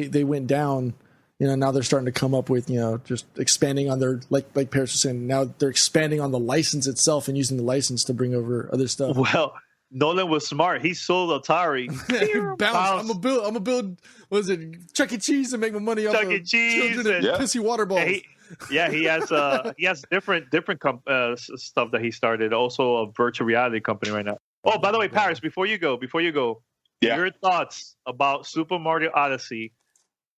they went down. You know, now they're starting to come up with, you know, just expanding on their, like Paris was saying, now they're expanding on the license itself and using the license to bring over other stuff. Well, Nolan was smart. He sold Atari. Bounce. I'm gonna build. What is it? Chuck E. Cheese and make my money off Chuck E. Cheese and pissy water balls. He has different stuff that he started. Also a virtual reality company right now. Oh, by the way, Paris, before you go, your thoughts about Super Mario Odyssey.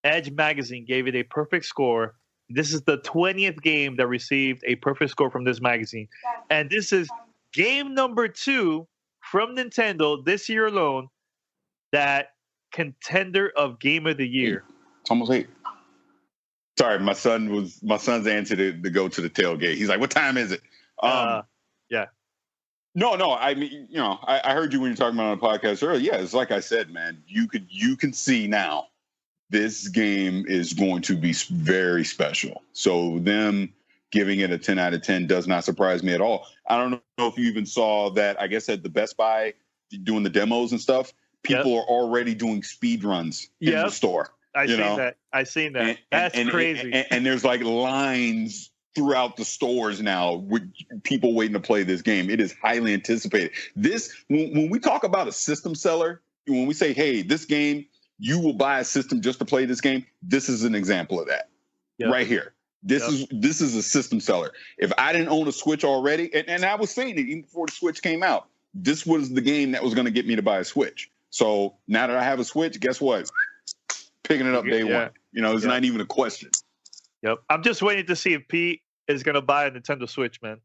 Edge Magazine gave it a perfect score. This is the 20th game that received a perfect score from this magazine. And this is game number 2 from Nintendo this year alone, that contender of Game of the Year. It's almost 8. Sorry, my son's answer to go to the tailgate. He's like, "What time is it?" Yeah. No. I mean, you know, I heard you when you were talking about it on the podcast earlier. Yeah, it's like I said, man. You can see now. This game is going to be very special. So them giving it a 10 out of 10 does not surprise me at all. I don't know if you even saw that, I guess at the Best Buy doing the demos and stuff, people are already doing speed runs in the store. I seen that. That's crazy. And there's like lines throughout the stores now with people waiting to play this game. It is highly anticipated. This, when we talk about a system seller, when we say, hey, this game, you will buy a system just to play this game. This is an example of that right here. This is a system seller. If I didn't own a Switch already, and I was saying it even before the Switch came out, this was the game that was going to get me to buy a Switch. So now that I have a Switch, guess what? Picking it up day one. You know, it's not even a question. Yep. I'm just waiting to see if Pete is going to buy a Nintendo Switch, man.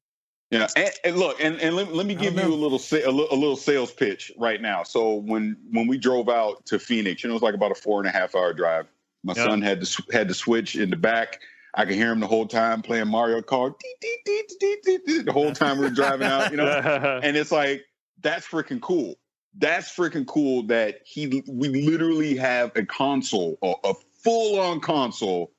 Yeah, and look, and let me give you a little sales pitch right now. So when we drove out to Phoenix, it was like about a 4.5 hour drive. My son had the Switch in the back. I could hear him the whole time playing Mario Kart. The whole time we were driving out, And it's like, that's freaking cool. That's freaking cool that we literally have a console, a full-on console,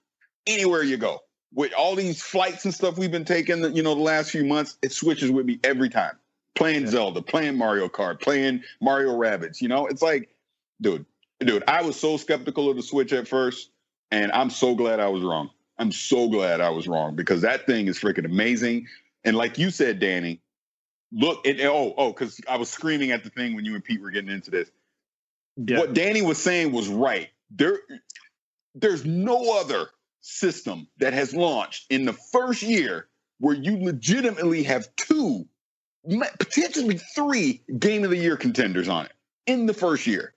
anywhere you go. With all these flights and stuff we've been taking, the last few months, it switches with me every time. Playing Zelda, playing Mario Kart, playing Mario Rabbids. It's like, dude, I was so skeptical of the Switch at first, and I'm so glad I was wrong. I'm so glad I was wrong, because that thing is freaking amazing. And like you said, Danny, look, because I was screaming at the thing when you and Pete were getting into this. Yeah. What Danny was saying was right. There's no other system that has launched in the first year where you legitimately have 2, potentially 3 Game of the Year contenders on it in the first year.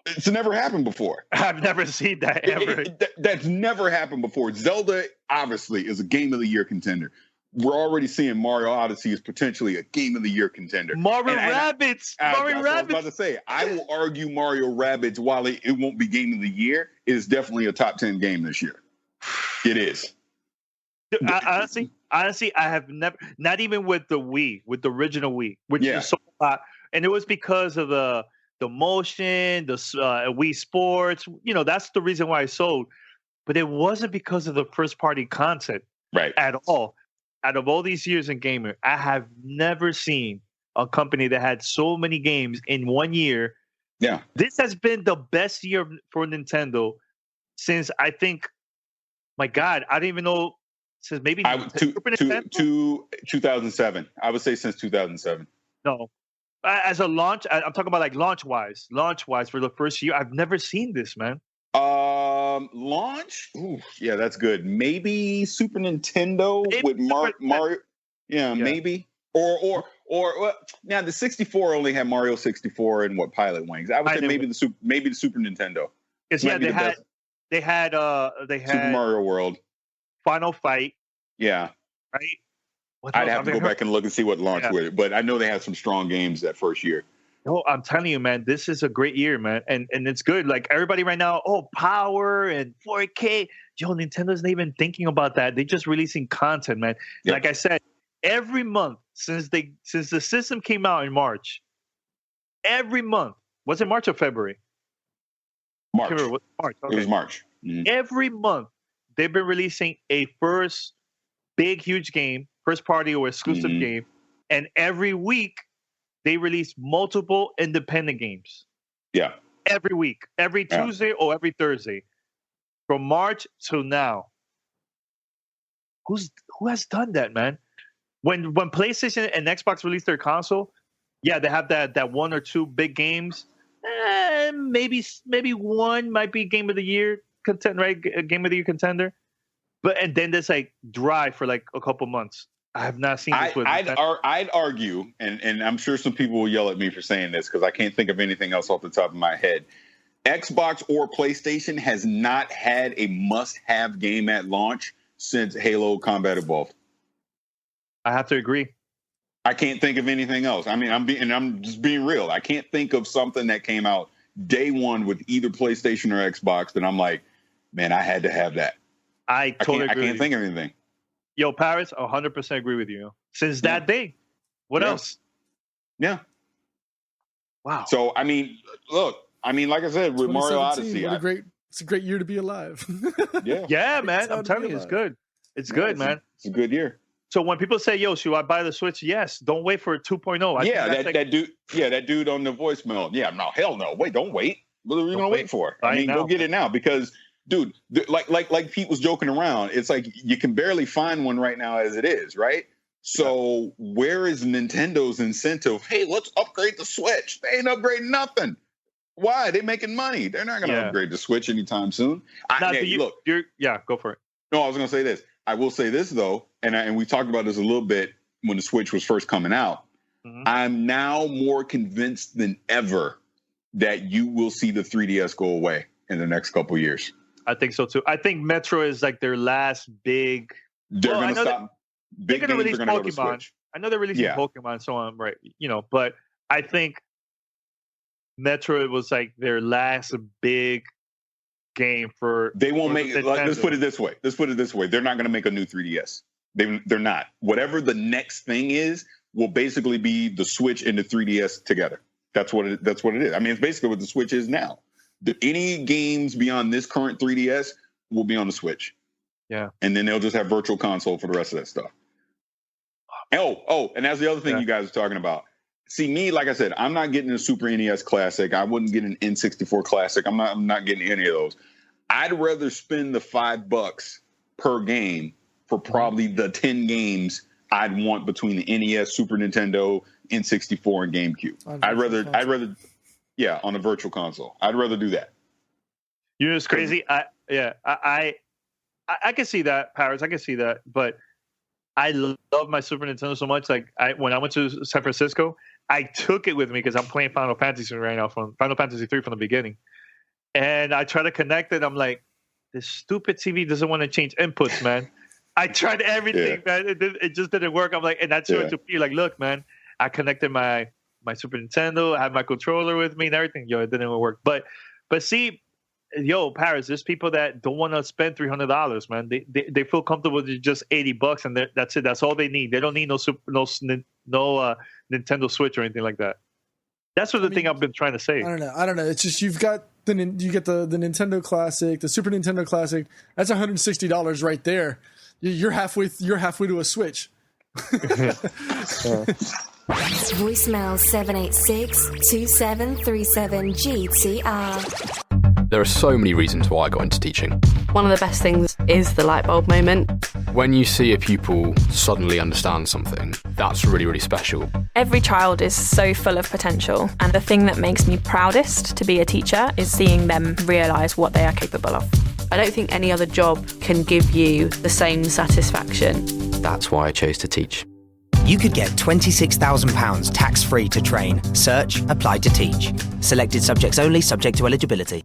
It's never happened before. I've never seen that ever. That's never happened before. Zelda, obviously, is a Game of the Year contender. We're already seeing Mario Odyssey is potentially a Game of the Year contender. Mario Rabbids. I was about to say, I will argue Mario Rabbids, while it won't be Game of the Year, is definitely a top 10 game this year. It is. Honestly, I have never, not even with the Wii, with the original Wii, which is so hot. And it was because of the motion, the Wii Sports. That's the reason why I sold. But it wasn't because of the first party content at all. Out of all these years in gaming, I have never seen a company that had so many games in one year. Yeah. This has been the best year for Nintendo since, I think, my God, I don't even know, since maybe Super Nintendo? 2007. I would say since 2007. No. As a launch, I'm talking about like launch-wise for the first year. I've never seen this, man. Launch? Ooh, yeah, that's good. Maybe Super Nintendo with Mario. Yeah, maybe. Or now the 64 only had Mario 64 and Pilot Wings. I would say maybe the Super Nintendo. Because they had Super Mario World, Final Fight. Yeah. Right. I'd have to go back and look and see what launched with it, but I know they had some strong games that first year. No, I'm telling you, man, this is a great year, man. And it's good. Like everybody right now, power and 4K. Nintendo's not even thinking about that. They're just releasing content, man. Yep. Like I said, every month since the system came out in March, every month, was it March or February? March. March. Okay. It was March. Mm-hmm. Every month they've been releasing a first big, huge game, first party or exclusive game. And every week, they release multiple independent games. Yeah. Every week. Every Tuesday or every Thursday. From March to now. Who has done that, man? When PlayStation and Xbox released their console, they have that 1 or 2 big games. Maybe one might be Game of the Year contender, right? A Game of the Year contender. And then there's like dry for like a couple months. I have not seen this with I'd argue, and I'm sure some people will yell at me for saying this because I can't think of anything else off the top of my head. Xbox or PlayStation has not had a must-have game at launch since Halo Combat Evolved. I have to agree. I can't think of anything else. I mean, I'm just being real. I can't think of something that came out day one with either PlayStation or Xbox that I'm like, man, I had to have that. I totally agree. I can't think of anything. Yo, Paris, 100% agree with you. Since that day. What else? Yeah. Wow. So, I mean, look, like I said, with Mario Odyssey. It's a great year to be alive. Yeah, man. I'm telling you, it's good. It's good, man. It's a good year. So when people say, yo, should I buy the Switch? Yes. Don't wait for 2.0. That dude on the voicemail. Yeah, no, hell no. Don't wait. What are we going to wait for? I mean, go get it now because... Dude, like Pete was joking around. It's like you can barely find one right now as it is, right? So where is Nintendo's incentive? Hey, let's upgrade the Switch. They ain't upgrading nothing. Why? They're making money. They're not going to upgrade the Switch anytime soon. Go for it. No, I was going to say this. I will say this, though, and we talked about this a little bit when the Switch was first coming out. Mm-hmm. I'm now more convinced than ever that you will see the 3DS go away in the next couple years. I think so too. I think Metro is like their last big. They're going to stop. They're going to release Pokemon. I know they're releasing Pokemon and so on, right? But I think Metro was like their last big game for. They won't for make the it. Let's Nintendo. put it this way. They're not going to make a new 3DS. They're not. Whatever the next thing is will basically be the Switch and the 3DS together. That's what it is. I mean, it's basically what the Switch is now. Any games beyond this current 3DS will be on the Switch. Yeah. And then they'll just have Virtual Console for the rest of that stuff. And that's the other thing you guys are talking about. See, me, like I said, I'm not getting a Super NES Classic. I wouldn't get an N64 Classic. I'm not getting any of those. I'd rather spend the $5 per game for probably the 10 games I'd want between the NES, Super Nintendo, N64, and GameCube. I'd rather, on a Virtual Console. I'd rather do that. You know, it's crazy. I can see that, Paris. I can see that, but I love my Super Nintendo so much. Like when I went to San Francisco, I took it with me because I'm playing Final Fantasy right now, from Final Fantasy 3 from the beginning, and I try to connect it. I'm like, this stupid TV doesn't want to change inputs, man. I tried everything, man. It just didn't work. I'm like, and that's what to be like. Look, man, I connected my Super Nintendo. I had my controller with me and everything. It didn't even work. But see. Paris, there's people that don't want to spend $300, man. They feel comfortable with just $80, and that's it. That's all they need. They don't need no Nintendo Switch or anything like that. That's the thing I've been trying to say. I don't know. It's just you get the Nintendo Classic, the Super Nintendo Classic. That's $160 right there. You're halfway to a Switch. Voicemail 786-2737-GTR. There are so many reasons why I got into teaching. One of the best things is the light bulb moment. When you see a pupil suddenly understand something, that's really, really special. Every child is so full of potential, and the thing that makes me proudest to be a teacher is seeing them realise what they are capable of. I don't think any other job can give you the same satisfaction. That's why I chose to teach. You could get £26,000 tax-free to train. Search, apply to teach. Selected subjects only, subject to eligibility.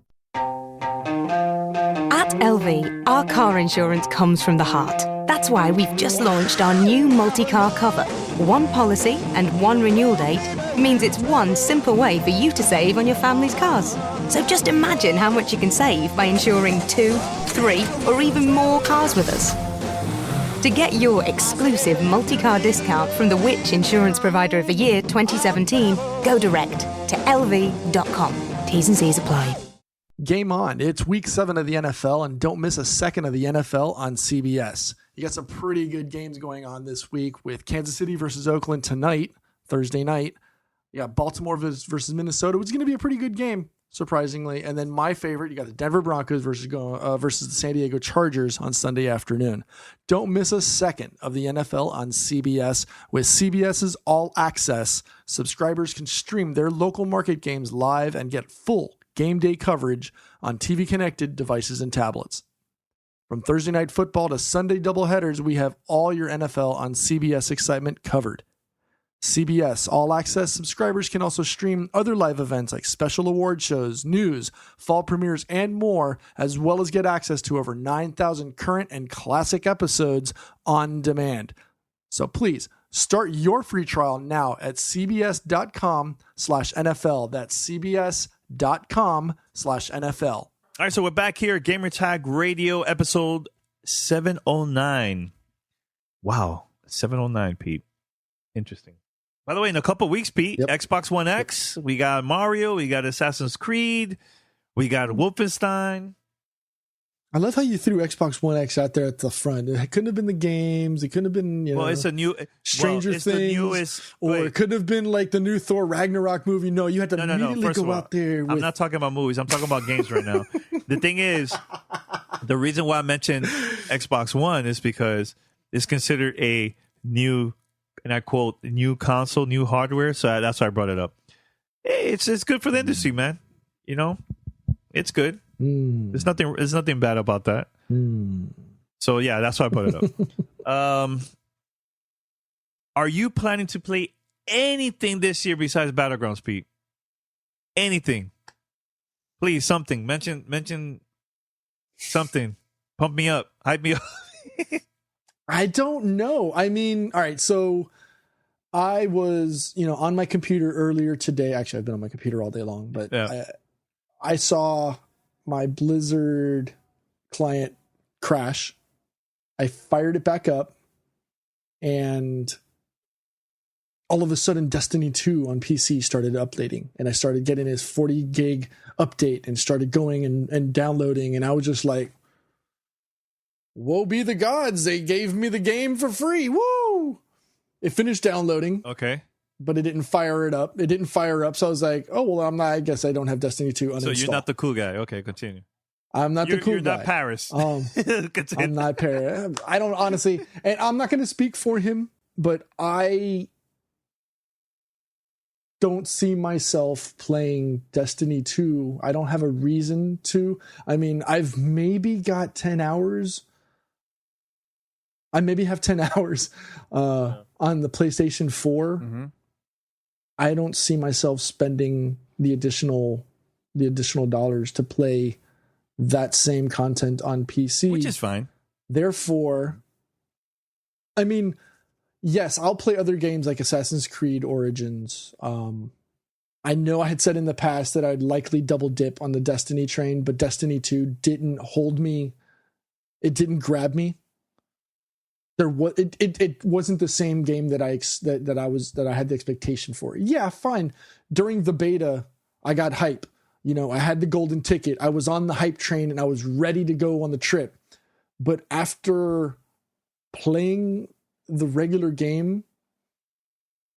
At LV, our car insurance comes from the heart. That's why we've just launched our new multi-car cover. One policy and one renewal date means it's one simple way for you to save on your family's cars. So just imagine how much you can save by insuring 2, 3, or even more cars with us. To get your exclusive multi-car discount from the Which Insurance Provider of the Year 2017, go direct to lv.com. T's and C's apply. Game on. It's week 7 of the NFL, and don't miss a second of the NFL on CBS. You got some pretty good games going on this week with Kansas City versus Oakland tonight, Thursday night. You got Baltimore versus Minnesota, which is going to be a pretty good game, surprisingly. And then my favorite, you got the Denver Broncos versus the San Diego Chargers on Sunday afternoon. Don't miss a second of the NFL on CBS. With CBS's All Access, subscribers can stream their local market games live and get full game day coverage on TV-connected devices and tablets. From Thursday Night Football to Sunday doubleheaders, we have all your NFL on CBS excitement covered. CBS All Access subscribers can also stream other live events like special award shows, news, fall premieres, and more, as well as get access to over 9,000 current and classic episodes on demand. So please, start your free trial now at cbs.com/NFL. That's cbs.com/NFL. All right, so we're back here at Gamertag Radio, episode 709. Wow, 709, Pete. Interesting. By the way, in a couple weeks, Pete, Xbox One X, we got Mario, we got Assassin's Creed, we got Wolfenstein. I love how you threw Xbox One X out there at the front. It couldn't have been the games. It couldn't have been, it's a new Stranger Things, the newest, or it could have been like the new Thor Ragnarok movie. No, you had to immediately go out there. I'm not talking about movies. I'm talking about games right now. The thing is, the reason why I mentioned Xbox One is because it's considered a new, and I quote, new console, new hardware. So that's why I brought it up. It's good for the industry, man. You know, it's good. There's nothing bad about that. So yeah, that's why I put it up. Are you planning to play anything this year besides Battlegrounds, Pete? Anything? Please, something. Mention something. Pump me up. Hype me up. I don't know. I mean, all right. So I was, on my computer earlier today. Actually, I've been on my computer all day long, but I saw my Blizzard client crash. I fired it back up, and all of a sudden Destiny 2 on PC started updating, and I started getting this 40 gig update and started going and downloading, and I was just like, woe be the gods, they gave me the game for free. Woo! It finished downloading. Okay. But it didn't fire it up. It didn't fire up, so I was like, oh, well, I guess I don't have Destiny 2 uninstalled. So you're not the cool guy. Okay, continue. I'm not the cool You're guy. not Paris. I'm not Paris. I don't honestly, and I'm not going to speak for him, but I don't see myself playing Destiny 2. I don't have a reason to. I mean, I've maybe got 10 hours. I maybe have 10 hours on the PlayStation 4. Mm-hmm. I don't see myself spending the additional dollars to play that same content on PC, which is fine. Therefore, I mean, yes, I'll play other games like Assassin's Creed Origins. I know I had said in the past that I'd likely double dip on the Destiny train, but Destiny 2 didn't hold me. It didn't grab me. It wasn't the same game that I had the expectation for. Yeah, fine. During the beta, I got hype. You know, I had the golden ticket. I was on the hype train and I was ready to go on the trip. But after playing the regular game,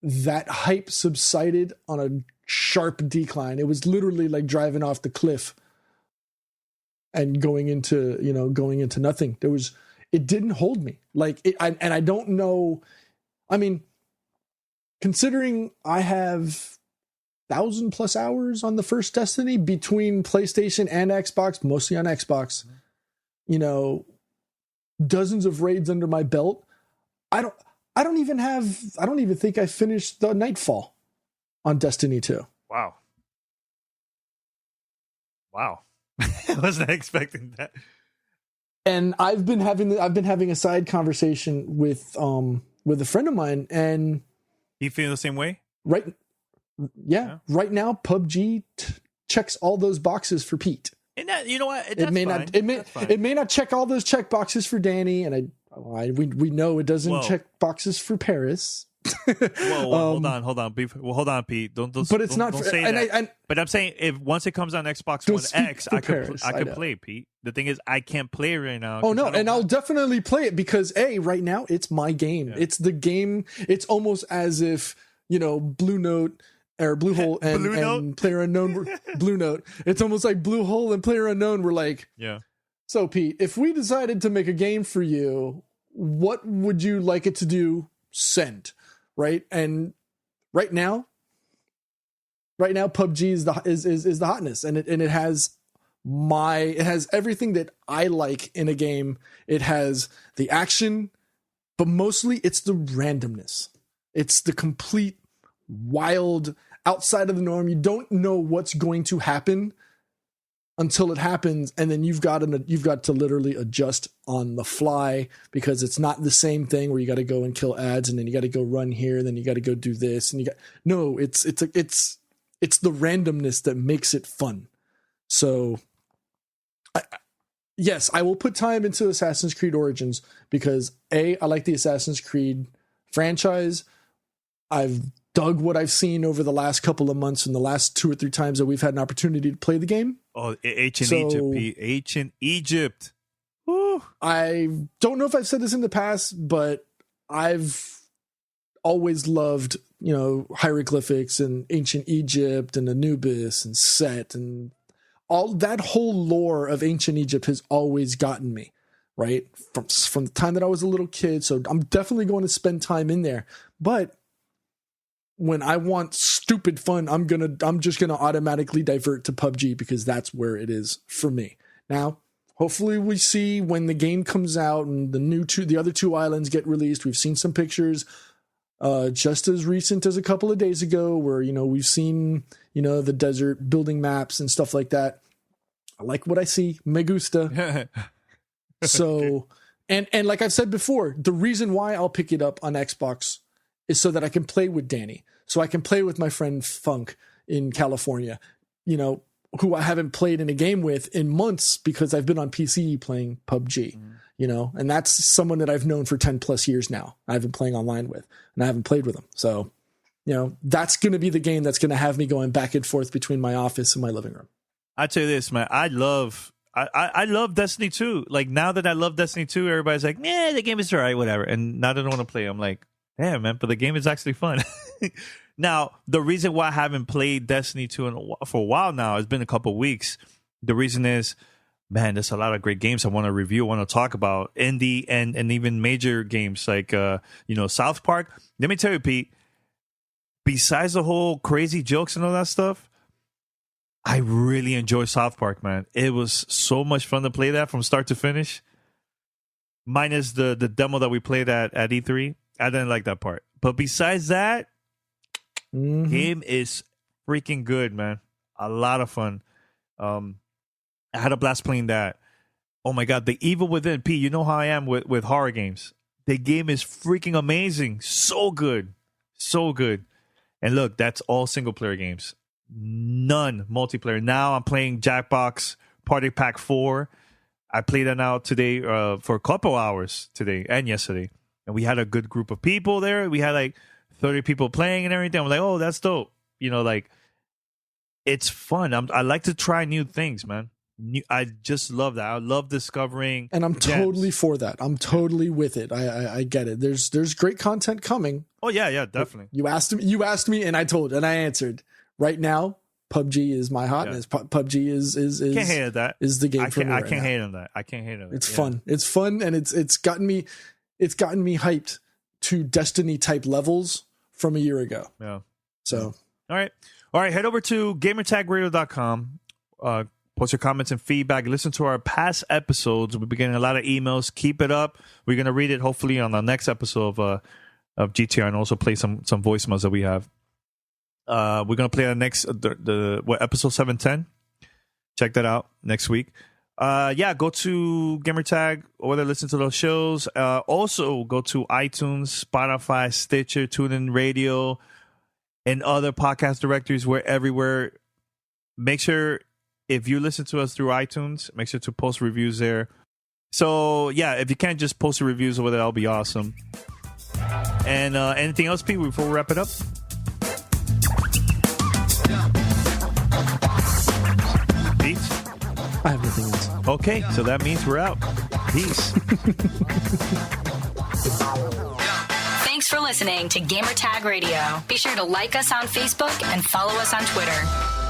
that hype subsided on a sharp decline. It was literally like driving off the cliff and going into nothing. It didn't hold me. I don't know. I mean, considering I have 1,000+ hours on the first Destiny between PlayStation and Xbox, mostly on Xbox, you know, dozens of raids under my belt. I don't even think I finished the Nightfall on Destiny 2. Wow. I wasn't expecting that. And I've been having a side conversation with a friend of mine, and you feel the same way? Right now PUBG checks all those boxes for Pete. And that, you know what? It may not check all those check boxes for Danny, and we know it doesn't check boxes for Paris. Whoa, hold on, hold on, Pete. Don't but it's don't say that. But I'm saying if once it comes on Xbox One X, I could play, Pete. The thing is, I can't play it right now. Oh no, and I'll definitely play it because right now it's my game. Yeah. It's the game. It's almost as if, you know, Blue Note or Bluehole and PlayerUnknown Blue Note. It's almost like Bluehole and PlayerUnknown were like, yeah. So Pete, if we decided to make a game for you, what would you like it to do? Send. Right. And right now PUBG is the hotness, and it has everything that I like in a game. It has the action, but mostly it's the randomness. It's the complete wild, outside of the norm. You don't know what's going to happen until it happens, and then you've got to literally adjust on the fly, because it's not the same thing where you got to go and kill ads, and then you got to go run here, and then you got to go do this, and it's the randomness that makes it fun. So yes, I will put time into Assassin's Creed Origins because I like the Assassin's Creed franchise. I've dug what I've seen over the last couple of months and the last 2 or 3 times that we've had an opportunity to play the game. Oh, ancient Egypt. Woo. I don't know if I've said this in the past, but I've always loved, you know, hieroglyphics and ancient Egypt and Anubis and Set, and all that whole lore of ancient Egypt has always gotten me, right? From the time that I was a little kid. So I'm definitely going to spend time in there. But when I want stupid fun, I'm just gonna automatically divert to PUBG because that's where it is for me. Now, hopefully we see when the game comes out and the other 2 islands get released. We've seen some pictures just as recent as a couple of days ago where, you know, we've seen, you know, the desert building maps and stuff like that. I like what I see. Me gusta. So, and like I've said before, the reason why I'll pick it up on Xbox is so that I can play with Danny, so I can play with my friend Funk in California. You know, who I haven't played in a game with in months because I've been on PC playing PUBG, you know, and that's someone that I've known for 10 plus years now. I've been playing online with, and I haven't played with them. So, you know, that's going to be the game that's going to have me going back and forth between my office and my living room. I tell you this, man, I love Destiny 2. Like, now that I love Destiny 2, everybody's like, the game is all right, whatever. And now that I don't want to play, I'm like, damn, man, but the game is actually fun. Now, the reason why I haven't played Destiny 2 for a while now, it's been a couple of weeks. The reason is, man, there's a lot of great games I want to review, I want to talk about, indie and even major games like, South Park. Let me tell you, Pete, besides the whole crazy jokes and all that stuff, I really enjoy South Park, man. It was so much fun to play that from start to finish. Minus the demo that we played at E3. I didn't like that part. But besides that, game is freaking good, man. A lot of fun. I had a blast playing that. Oh my God, The Evil Within. P, you know how I am with horror games. The game is freaking amazing. So good. So good. And look, that's all single player games. None multiplayer. Now I'm playing Jackbox Party Pack 4. I played that now today for a couple hours today and yesterday. And we had a good group of people there. We had like 30 people playing and everything. I'm like, oh, that's dope. You know, like, it's fun. I like to try new things, man. I just love that. I love discovering. And I'm totally for that. I'm totally with it. I get it. There's great content coming. Oh, yeah, definitely. You asked me, and I answered. Right now, PUBG is my hotness. Yeah. PUBG is can't hate on that. Is the game for me. I can't hate on that. I can't hate on that. It's fun. It's fun, and it's gotten me hyped to Destiny type levels from a year ago. Yeah. So all right. Head over to gamertagradio.com. Post your comments and feedback. Listen to our past episodes. We'll be getting a lot of emails. Keep it up. We're gonna read it hopefully on the next episode of GTR, and also play some voicemails that we have. We're gonna play the next episode 710. Check that out next week. Go to Gamertag or whether listen to those shows. Also go to iTunes, Spotify, Stitcher, TuneIn Radio, and other podcast directories. We're everywhere. Make sure if you listen to us through iTunes, make sure to post reviews there. So if you can't just post the reviews over there, that'll be awesome. And anything else, Pete, before we wrap it up? Pete? I have nothing else. Okay, so that means we're out. Peace. Thanks for listening to Gamertag Radio. Be sure to like us on Facebook and follow us on Twitter.